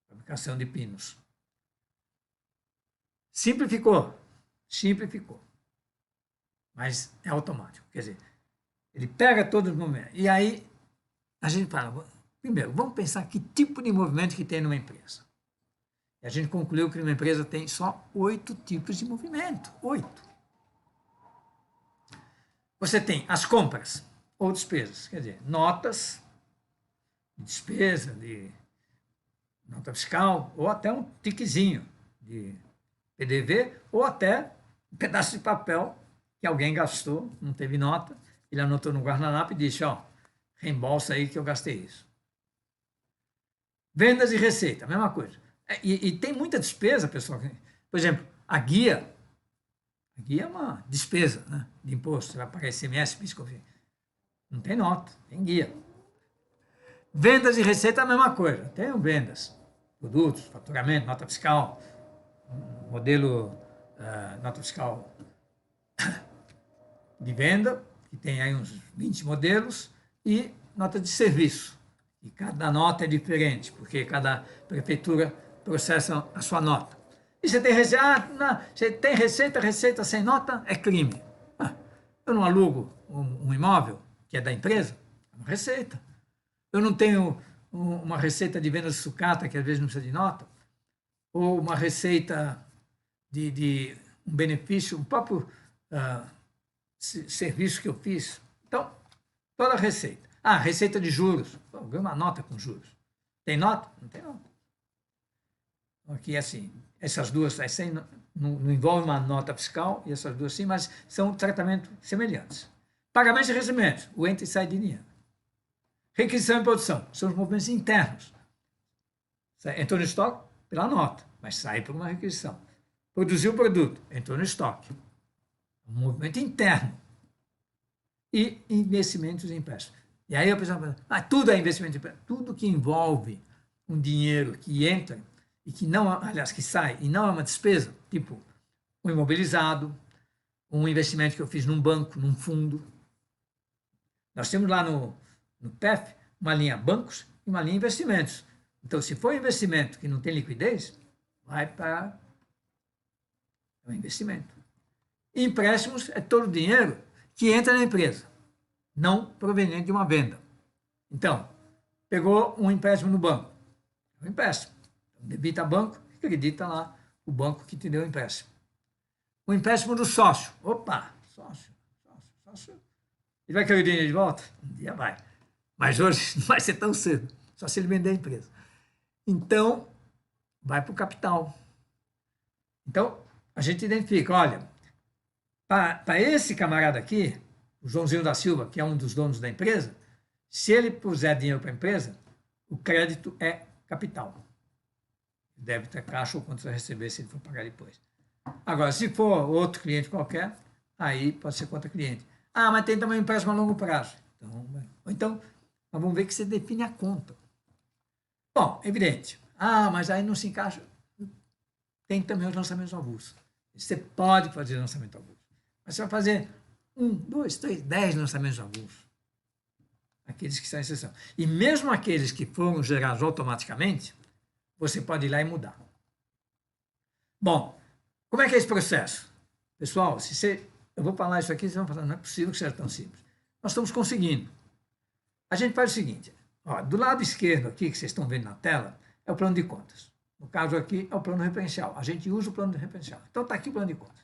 fabricação de pinos. Simplificou, mas é automático. Quer dizer, ele pega todos os movimentos. E aí a gente fala, primeiro, vamos pensar que tipo de movimento que tem numa empresa. E a gente concluiu que uma empresa tem só 8 tipos de movimento. 8. Você tem as compras ou despesas, quer dizer, notas de despesa, de nota fiscal, ou até um tiquezinho de PDV, ou até um pedaço de papel que alguém gastou, não teve nota, ele anotou no guardanapo e disse, reembolsa aí que eu gastei isso. Vendas e receita, a mesma coisa. E tem muita despesa, pessoal. Por exemplo, a guia é uma despesa, né, de imposto, você vai pagar ICMS, PIS/COFINS. Não tem nota, tem guia. Vendas e receita é a mesma coisa. Tem vendas, produtos, faturamento, nota fiscal, modelo nota fiscal de venda, que tem aí uns 20 modelos, e nota de serviço. E cada nota é diferente, porque cada prefeitura processa a sua nota. E você tem receita, você tem receita sem nota é crime. Eu não alugo um imóvel, que é da empresa, é uma receita. Eu não tenho uma receita de venda de sucata, que às vezes não precisa de nota, ou uma receita de um benefício, um próprio serviço que eu fiz. Então, toda a receita. Receita de juros. Eu ganho uma nota com juros. Tem nota? Não tem nota. Aqui, assim, essas duas não envolvem uma nota fiscal, e essas duas sim, mas são tratamentos semelhantes. Pagamentos e recebimentos. O entra e sai de dinheiro. Requisição e produção. São os movimentos internos. Entrou no estoque pela nota, mas sai por uma requisição. Produziu o produto, entrou no estoque. Um movimento interno. E investimentos e empréstimos. E aí a pessoa fala, tudo é investimento e empréstimo. Tudo que envolve um dinheiro que entra e que não, aliás, que sai e não é uma despesa, tipo um imobilizado, um investimento que eu fiz num banco, num fundo. Nós temos lá no PEF uma linha bancos e uma linha investimentos. Então, se for investimento que não tem liquidez, vai para o investimento. E empréstimos é todo o dinheiro que entra na empresa, não proveniente de uma venda. Então, pegou um empréstimo no banco, um empréstimo. Debita banco, acredita lá o banco que te deu o empréstimo. O empréstimo do sócio. Sócio. Ele vai querer o dinheiro de volta? Um dia vai. Mas hoje não vai ser tão cedo, só se ele vender a empresa. Então, vai para o capital. Então, a gente identifica, olha, para esse camarada aqui, o Joãozinho da Silva, que é um dos donos da empresa, se ele puser dinheiro para a empresa, o crédito é capital. Deve ter caixa ou quanto vai receber se ele for pagar depois. Agora, se for outro cliente qualquer, aí pode ser conta cliente. Ah, mas tem também um empréstimo a longo prazo. Então, nós vamos ver que você define a conta. Bom, evidente. Ah, mas aí não se encaixa. Tem também os lançamentos avulsos. Você pode fazer lançamento avulso. Mas você vai fazer 1, 2, 3, 10 lançamentos avulsos. Aqueles que são exceção. E mesmo aqueles que foram gerados automaticamente, você pode ir lá e mudar. Bom, como é que é esse processo? Pessoal, eu vou falar isso aqui, vocês vão falar, não é possível que seja tão simples. Nós estamos conseguindo. A gente faz o seguinte, ó, do lado esquerdo aqui, que vocês estão vendo na tela, é o plano de contas. No caso aqui, é o plano referencial. A gente usa o plano referencial. Então, está aqui o plano de contas.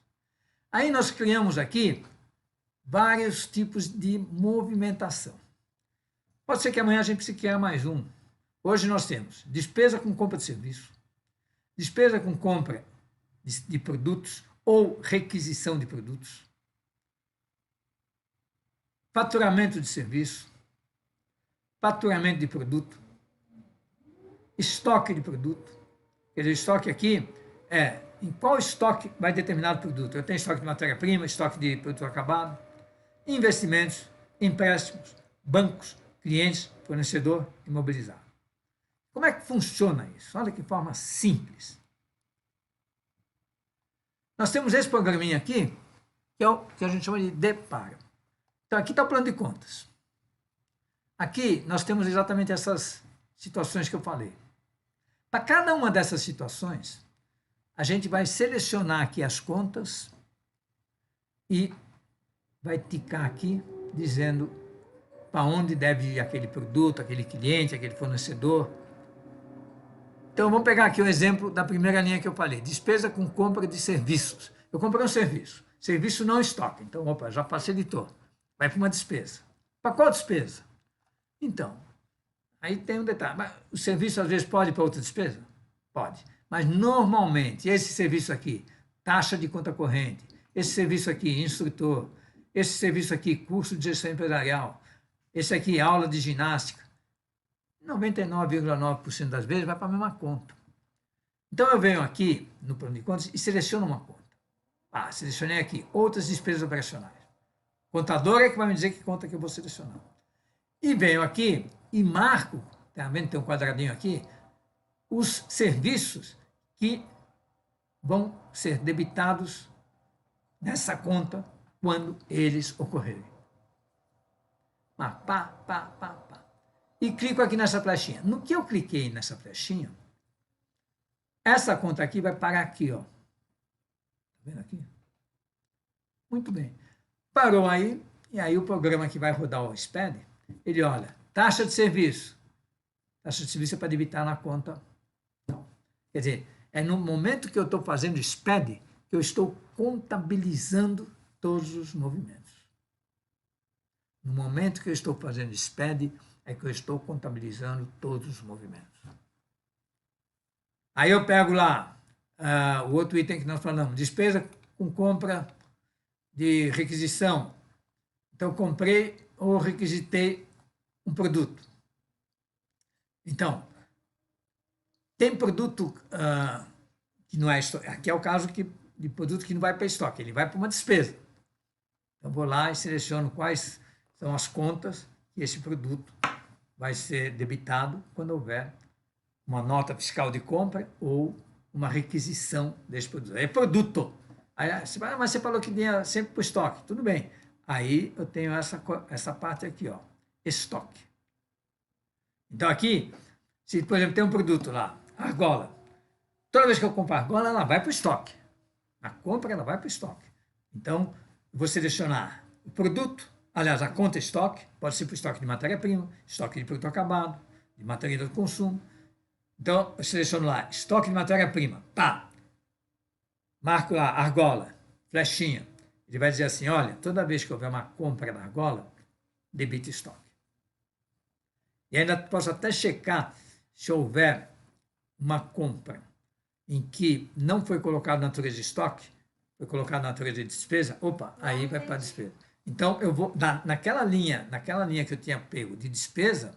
Aí nós criamos aqui vários tipos de movimentação. Pode ser que amanhã a gente precise criar mais um. Hoje nós temos despesa com compra de serviço, despesa com compra de produtos ou requisição de produtos, faturamento de serviço, faturamento de produto, estoque de produto. Quer dizer, estoque aqui é em qual estoque vai determinado produto. Eu tenho estoque de matéria-prima, estoque de produto acabado, investimentos, empréstimos, bancos, clientes, fornecedor, imobilizado. Como é que funciona isso? Olha que forma simples. Nós temos esse programinha aqui, que é o que a gente chama de deparo. Então, aqui está o plano de contas. Aqui nós temos exatamente essas situações que eu falei. Para cada uma dessas situações, a gente vai selecionar aqui as contas e vai ticar aqui dizendo para onde deve ir aquele produto, aquele cliente, aquele fornecedor. Então, vamos pegar aqui o exemplo da primeira linha que eu falei, despesa com compra de serviços. Eu comprei um serviço não estoque, então, opa, já facilitou. Vai para uma despesa. Para qual despesa? Então, aí tem um detalhe. Mas o serviço, às vezes, pode ir para outra despesa? Pode. Mas, normalmente, esse serviço aqui, taxa de conta corrente, esse serviço aqui, instrutor, esse serviço aqui, curso de gestão empresarial, esse aqui, aula de ginástica, 99,9% das vezes vai para a mesma conta. Então, eu venho aqui no plano de contas e seleciono uma conta. Ah, selecionei aqui outras despesas operacionais. O contador é que vai me dizer que conta que eu vou selecionar. E venho aqui e marco, tá vendo, tem um quadradinho aqui, os serviços que vão ser debitados nessa conta quando eles ocorrerem. Pá. E clico aqui nessa flechinha. No que eu cliquei nessa flechinha, essa conta aqui vai parar aqui, ó. Tá vendo aqui? Muito bem. Parou aí, e aí o programa que vai rodar o SPED, ele olha, taxa de serviço. Taxa de serviço é para debitar na conta. Não. Quer dizer, é no momento que eu estou fazendo SPED que eu estou contabilizando todos os movimentos. No momento que eu estou fazendo SPED, é que eu estou contabilizando todos os movimentos. Aí eu pego lá o outro item que nós falamos, despesa com compra de requisição. Então, comprei ou requisitei um produto. Então, tem produto que não é estoque. Aqui é o caso de produto que não vai para estoque, ele vai para uma despesa. Então, vou lá e seleciono quais são as contas que esse produto vai ser debitado quando houver uma nota fiscal de compra ou uma requisição desse produto. É produto. Aí, mas você falou que ia sempre para o estoque. Tudo bem. Aí eu tenho essa parte aqui, ó, estoque. Então aqui, se por exemplo tem um produto lá, argola. Toda vez que eu compro argola, ela vai para o estoque. Na compra, ela vai para o estoque. Então, eu vou selecionar o produto, aliás, a conta estoque, pode ser para o estoque de matéria-prima, estoque de produto acabado, de material de consumo. Então, eu seleciono lá, estoque de matéria-prima, pá. Marco lá, argola, flechinha. Ele vai dizer assim, olha, toda vez que houver uma compra da argola, debita estoque. E ainda posso até checar se houver uma compra em que não foi colocado na natureza de estoque, foi colocado na natureza de despesa, opa, aí vai para a despesa. Então, eu vou, naquela linha que eu tinha pego de despesa,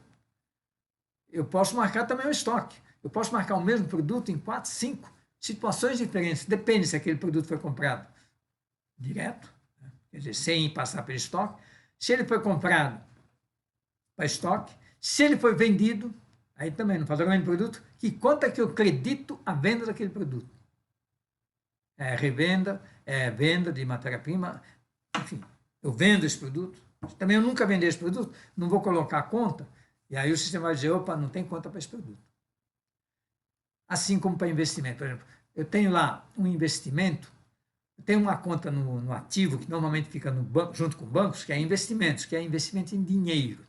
eu posso marcar também o estoque. Eu posso marcar o mesmo produto em 4, 5 situações diferentes. Depende se aquele produto foi comprado direto, né? Quer dizer, sem passar pelo estoque. Se ele foi comprado para estoque, se ele foi vendido, aí também no faturamento de produto, que conta que eu credito a venda daquele produto. É revenda, é venda de matéria-prima, enfim, eu vendo esse produto. Também eu nunca vendi esse produto, não vou colocar a conta, e aí o sistema vai dizer, opa, não tem conta para esse produto. Assim como para investimento. Por exemplo, eu tenho lá um investimento, eu tenho uma conta no ativo, que normalmente fica no banco, junto com bancos, que é investimentos, que é investimento em dinheiro.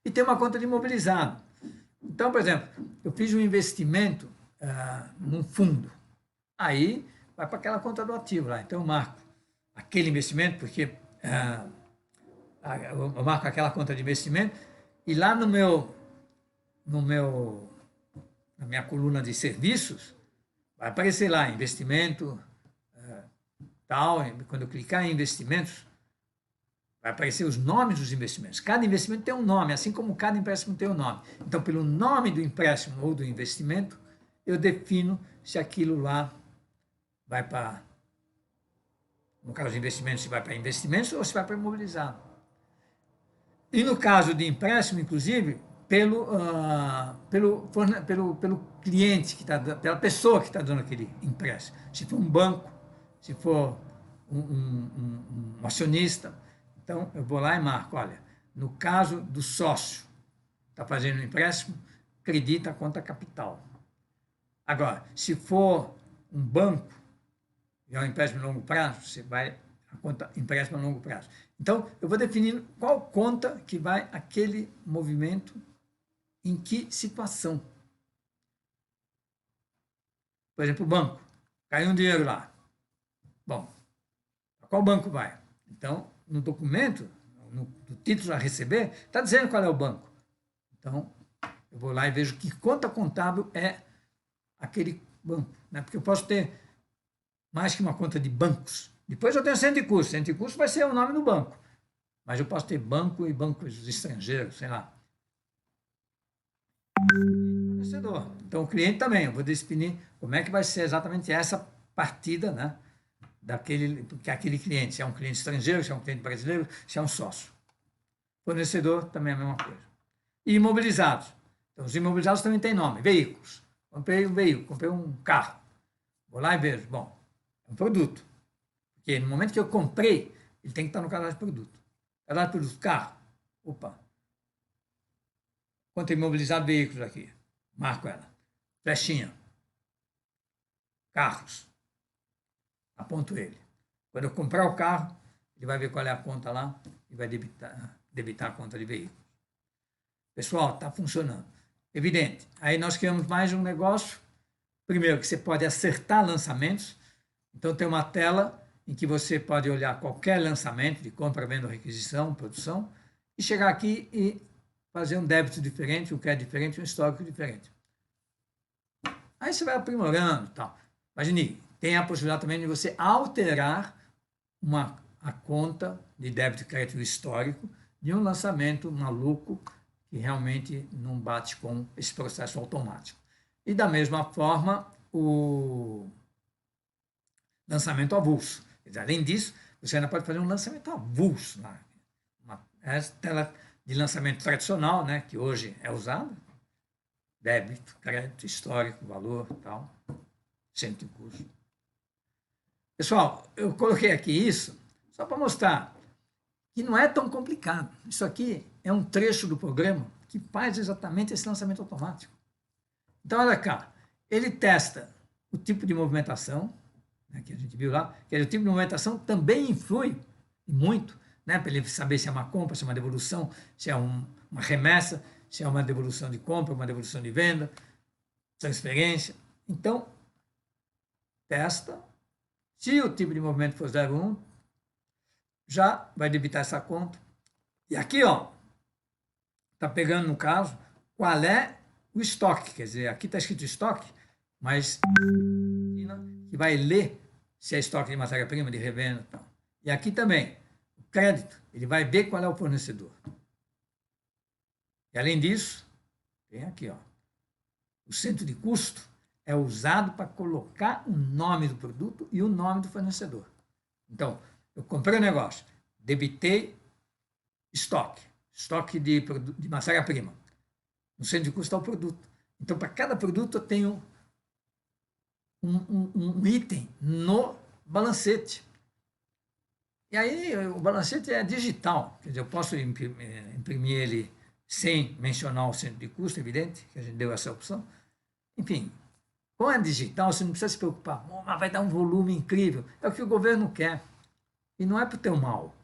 E tem uma conta de imobilizado. Então, por exemplo, eu fiz um investimento num fundo. Aí vai para aquela conta do ativo lá. Então eu marco aquele investimento, porque eu marco aquela conta de investimento, e lá na minha coluna de serviços, vai aparecer lá, investimento, tal. Quando eu clicar em investimentos, vai aparecer os nomes dos investimentos. Cada investimento tem um nome, assim como cada empréstimo tem um nome. Então, pelo nome do empréstimo ou do investimento, eu defino se aquilo lá vai para, no caso de investimentos, se vai para investimentos ou se vai para imobilizado. E no caso de empréstimo, inclusive, pelo cliente, pela pessoa que está dando aquele empréstimo. Se for um banco, se for um acionista. Então, eu vou lá e marco, olha, no caso do sócio, está fazendo um empréstimo, acredita a conta capital. Agora, se for um banco, e é um empréstimo a longo prazo, você vai a conta empréstimo a longo prazo. Então, eu vou definir qual conta que vai aquele movimento, em que situação. Por exemplo, o banco, caiu um dinheiro lá. Bom, qual banco vai? Então, no documento, no título a receber, está dizendo qual é o banco. Então, eu vou lá e vejo que conta contábil é aquele banco. Né? Porque eu posso ter mais que uma conta de bancos. Depois eu tenho centro de custo. Centro de custo vai ser o nome do banco. Mas eu posso ter banco e bancos estrangeiros, sei lá. Fornecedor. Então, o cliente também. Eu vou definir como é que vai ser exatamente essa partida, né? Aquele cliente, se é um cliente estrangeiro, se é um cliente brasileiro, se é um sócio. Fornecedor também é a mesma coisa. E imobilizados. Então, os imobilizados também têm nome. Veículos. Comprei um veículo, comprei um carro. Vou lá e vejo. Bom, é um produto. Porque no momento que eu comprei, ele tem que estar no cadastro de produto. Cadastro de produto, carro. Opa. Conta imobilizado veículos aqui. Marco ela. Flechinha. Carros. Aponto ele. Quando eu comprar o carro, ele vai ver qual é a conta lá e vai debitar a conta de veículo. Pessoal, está funcionando. Evidente. Aí nós criamos mais um negócio. Primeiro, que você pode acertar lançamentos. Então, tem uma tela em que você pode olhar qualquer lançamento de compra, venda, requisição, produção, e chegar aqui e fazer um débito diferente, um crédito diferente, um histórico diferente. Aí você vai aprimorando e tal. Imagine, tem a possibilidade também de você alterar a conta de débito e crédito histórico de um lançamento maluco que realmente não bate com esse processo automático. E da mesma forma, o lançamento avulso. Além disso, você ainda pode fazer um lançamento avulso. Essa tela de lançamento tradicional, né, que hoje é usada, débito, crédito, histórico, valor, tal, centro de custo. Pessoal, eu coloquei aqui isso só para mostrar que não é tão complicado. Isso aqui é um trecho do programa que faz exatamente esse lançamento automático. Então, olha cá, ele testa o tipo de movimentação, né, que a gente viu lá, que o tipo de movimentação também influi muito, né, para ele saber se é uma compra, se é uma devolução, se é uma remessa, se é uma devolução de compra, uma devolução de venda, transferência. Então, testa. Se o tipo de movimento for 0,1, já vai debitar essa conta. E aqui, ó, está pegando, no caso, qual é o estoque. Quer dizer, aqui está escrito estoque, mas que vai ler se é estoque de matéria-prima, de revenda e tal. E aqui também, o crédito, ele vai ver qual é o fornecedor. E além disso, tem aqui, ó, o centro de custo é usado para colocar o nome do produto e o nome do fornecedor. Então, eu comprei um negócio, debitei estoque de matéria-prima. No centro de custo está o produto. Então, para cada produto, eu tenho um item no balancete. E aí, o balancete é digital. Quer dizer, eu posso imprimir ele sem mencionar o centro de custo, evidente, que a gente deu essa opção. Enfim, com a digital, você não precisa se preocupar. Mas vai dar um volume incrível. É o que o governo quer. E não é para o teu mal.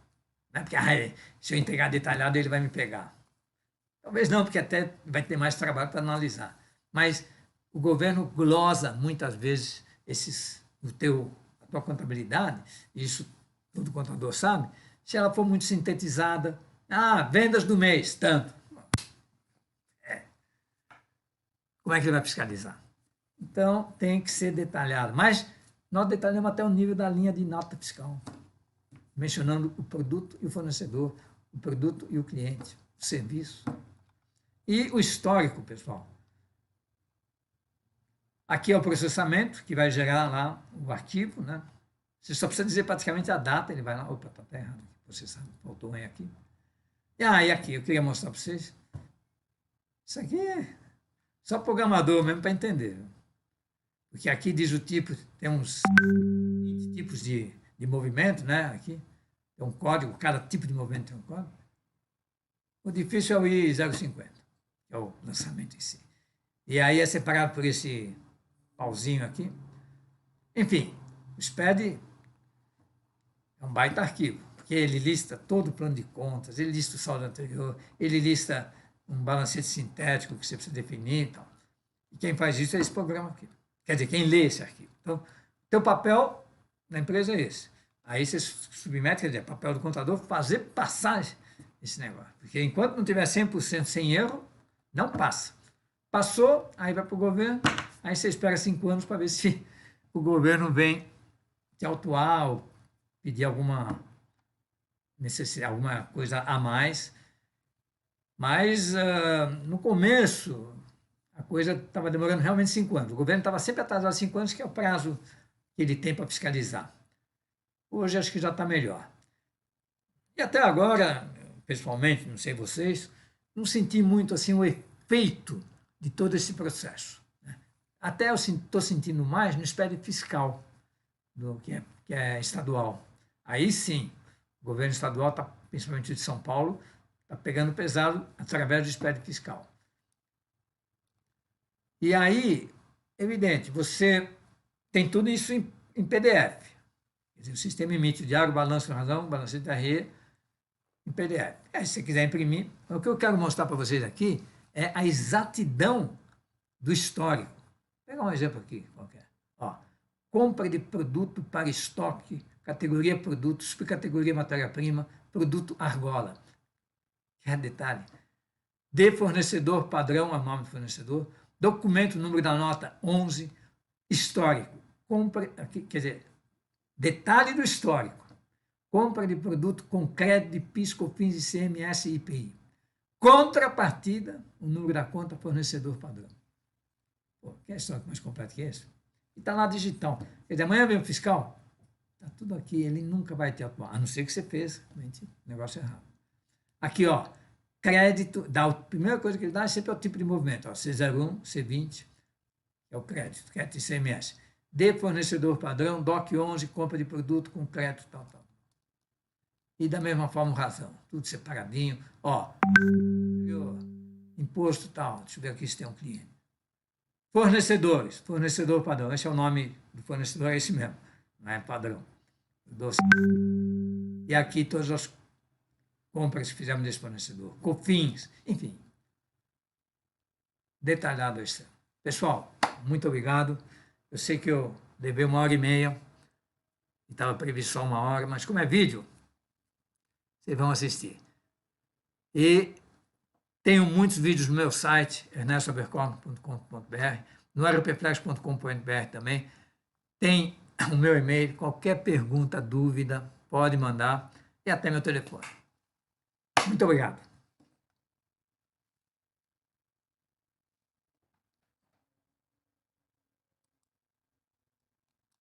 Não é porque se eu entregar detalhado, ele vai me pegar. Talvez não, porque até vai ter mais trabalho para analisar. Mas o governo glosa muitas vezes a tua contabilidade, isso todo contador sabe, se ela for muito sintetizada, vendas do mês, tanto. Como é que ele vai fiscalizar? Então, tem que ser detalhado. Mas nós detalhamos até o nível da linha de nota fiscal, mencionando o produto e o fornecedor, o produto e o cliente, o serviço. E o histórico, pessoal. Aqui é o processamento, que vai gerar lá o arquivo, né? Você só precisa dizer praticamente a data, ele vai lá, opa, está até errado, processado, faltou um aqui. E aqui, eu queria mostrar para vocês. Isso aqui é só programador mesmo para entender. Porque aqui diz o tipo, tem uns 20 tipos de movimento, né? Aqui tem um código, cada tipo de movimento tem um código. O difícil é o I050, que é o lançamento em si. E aí é separado por esse pauzinho aqui. Enfim, o SPED é um baita arquivo, porque ele lista todo o plano de contas, ele lista o saldo anterior, ele lista um balancete sintético que você precisa definir e tal. E quem faz isso é esse programa aqui. Quer dizer, quem lê esse arquivo. Então, o teu papel na empresa é esse. Aí você submete, quer dizer, papel do contador, fazer passar esse negócio. Porque enquanto não tiver 100% sem erro, não passa. Passou, aí vai para o governo, aí você espera 5 anos para ver se o governo vem te autuar ou pedir alguma necessidade, alguma coisa a mais. Mas no começo a coisa estava demorando realmente 5 anos. O governo estava sempre atrasado 5 anos, que é o prazo que ele tem para fiscalizar. Hoje acho que já está melhor. E até agora, pessoalmente, não sei vocês, não senti muito assim o efeito de todo esse processo. Até eu estou sentindo mais no SPED fiscal, que é estadual. Aí sim, o governo estadual, principalmente de São Paulo, está pegando pesado através do SPED fiscal. E aí, evidente, você tem tudo isso em PDF. Quer dizer, o sistema emite o diário, balanço de razão, balancete da RE, em PDF. Se você quiser imprimir, o que eu quero mostrar para vocês aqui é a exatidão do histórico. Vou pegar um exemplo aqui qualquer. Compra de produto para estoque, categoria produto, subcategoria matéria-prima, produto argola. Quer detalhe? De fornecedor padrão, é o nome do fornecedor, documento, número da nota 11, histórico. Compra, quer dizer, detalhe do histórico. Compra de produto com crédito de PIS, COFINS, ICMS e IPI. Contrapartida, o número da conta, fornecedor padrão. Quer histórico mais completo que esse? E está lá digital. Quer dizer, amanhã vem o fiscal, está tudo aqui, ele nunca vai te atuar, a não ser que você fez realmente negócio errado. Aqui, crédito, a primeira coisa que ele dá é sempre o tipo de movimento, C01, C20, é o crédito de ICMS. De fornecedor padrão, DOC 11, compra de produto com crédito, tal. E da mesma forma, razão, tudo separadinho. Imposto tal, deixa eu ver aqui se tem um cliente. Fornecedores, fornecedor padrão, esse é o nome do fornecedor, é esse mesmo, não é padrão. E aqui todas as compras que fizemos desse fornecedor, COFINS, enfim. Detalhado isso. Pessoal, muito obrigado. Eu sei que eu levei 1h30, estava previsto só 1 hora, mas como é vídeo, vocês vão assistir. E tenho muitos vídeos no meu site, ernestoabercorn.com.br, no aeropeflex.com.br também. Tem o meu e-mail, qualquer pergunta, dúvida, pode mandar, e até meu telefone. Muito obrigado.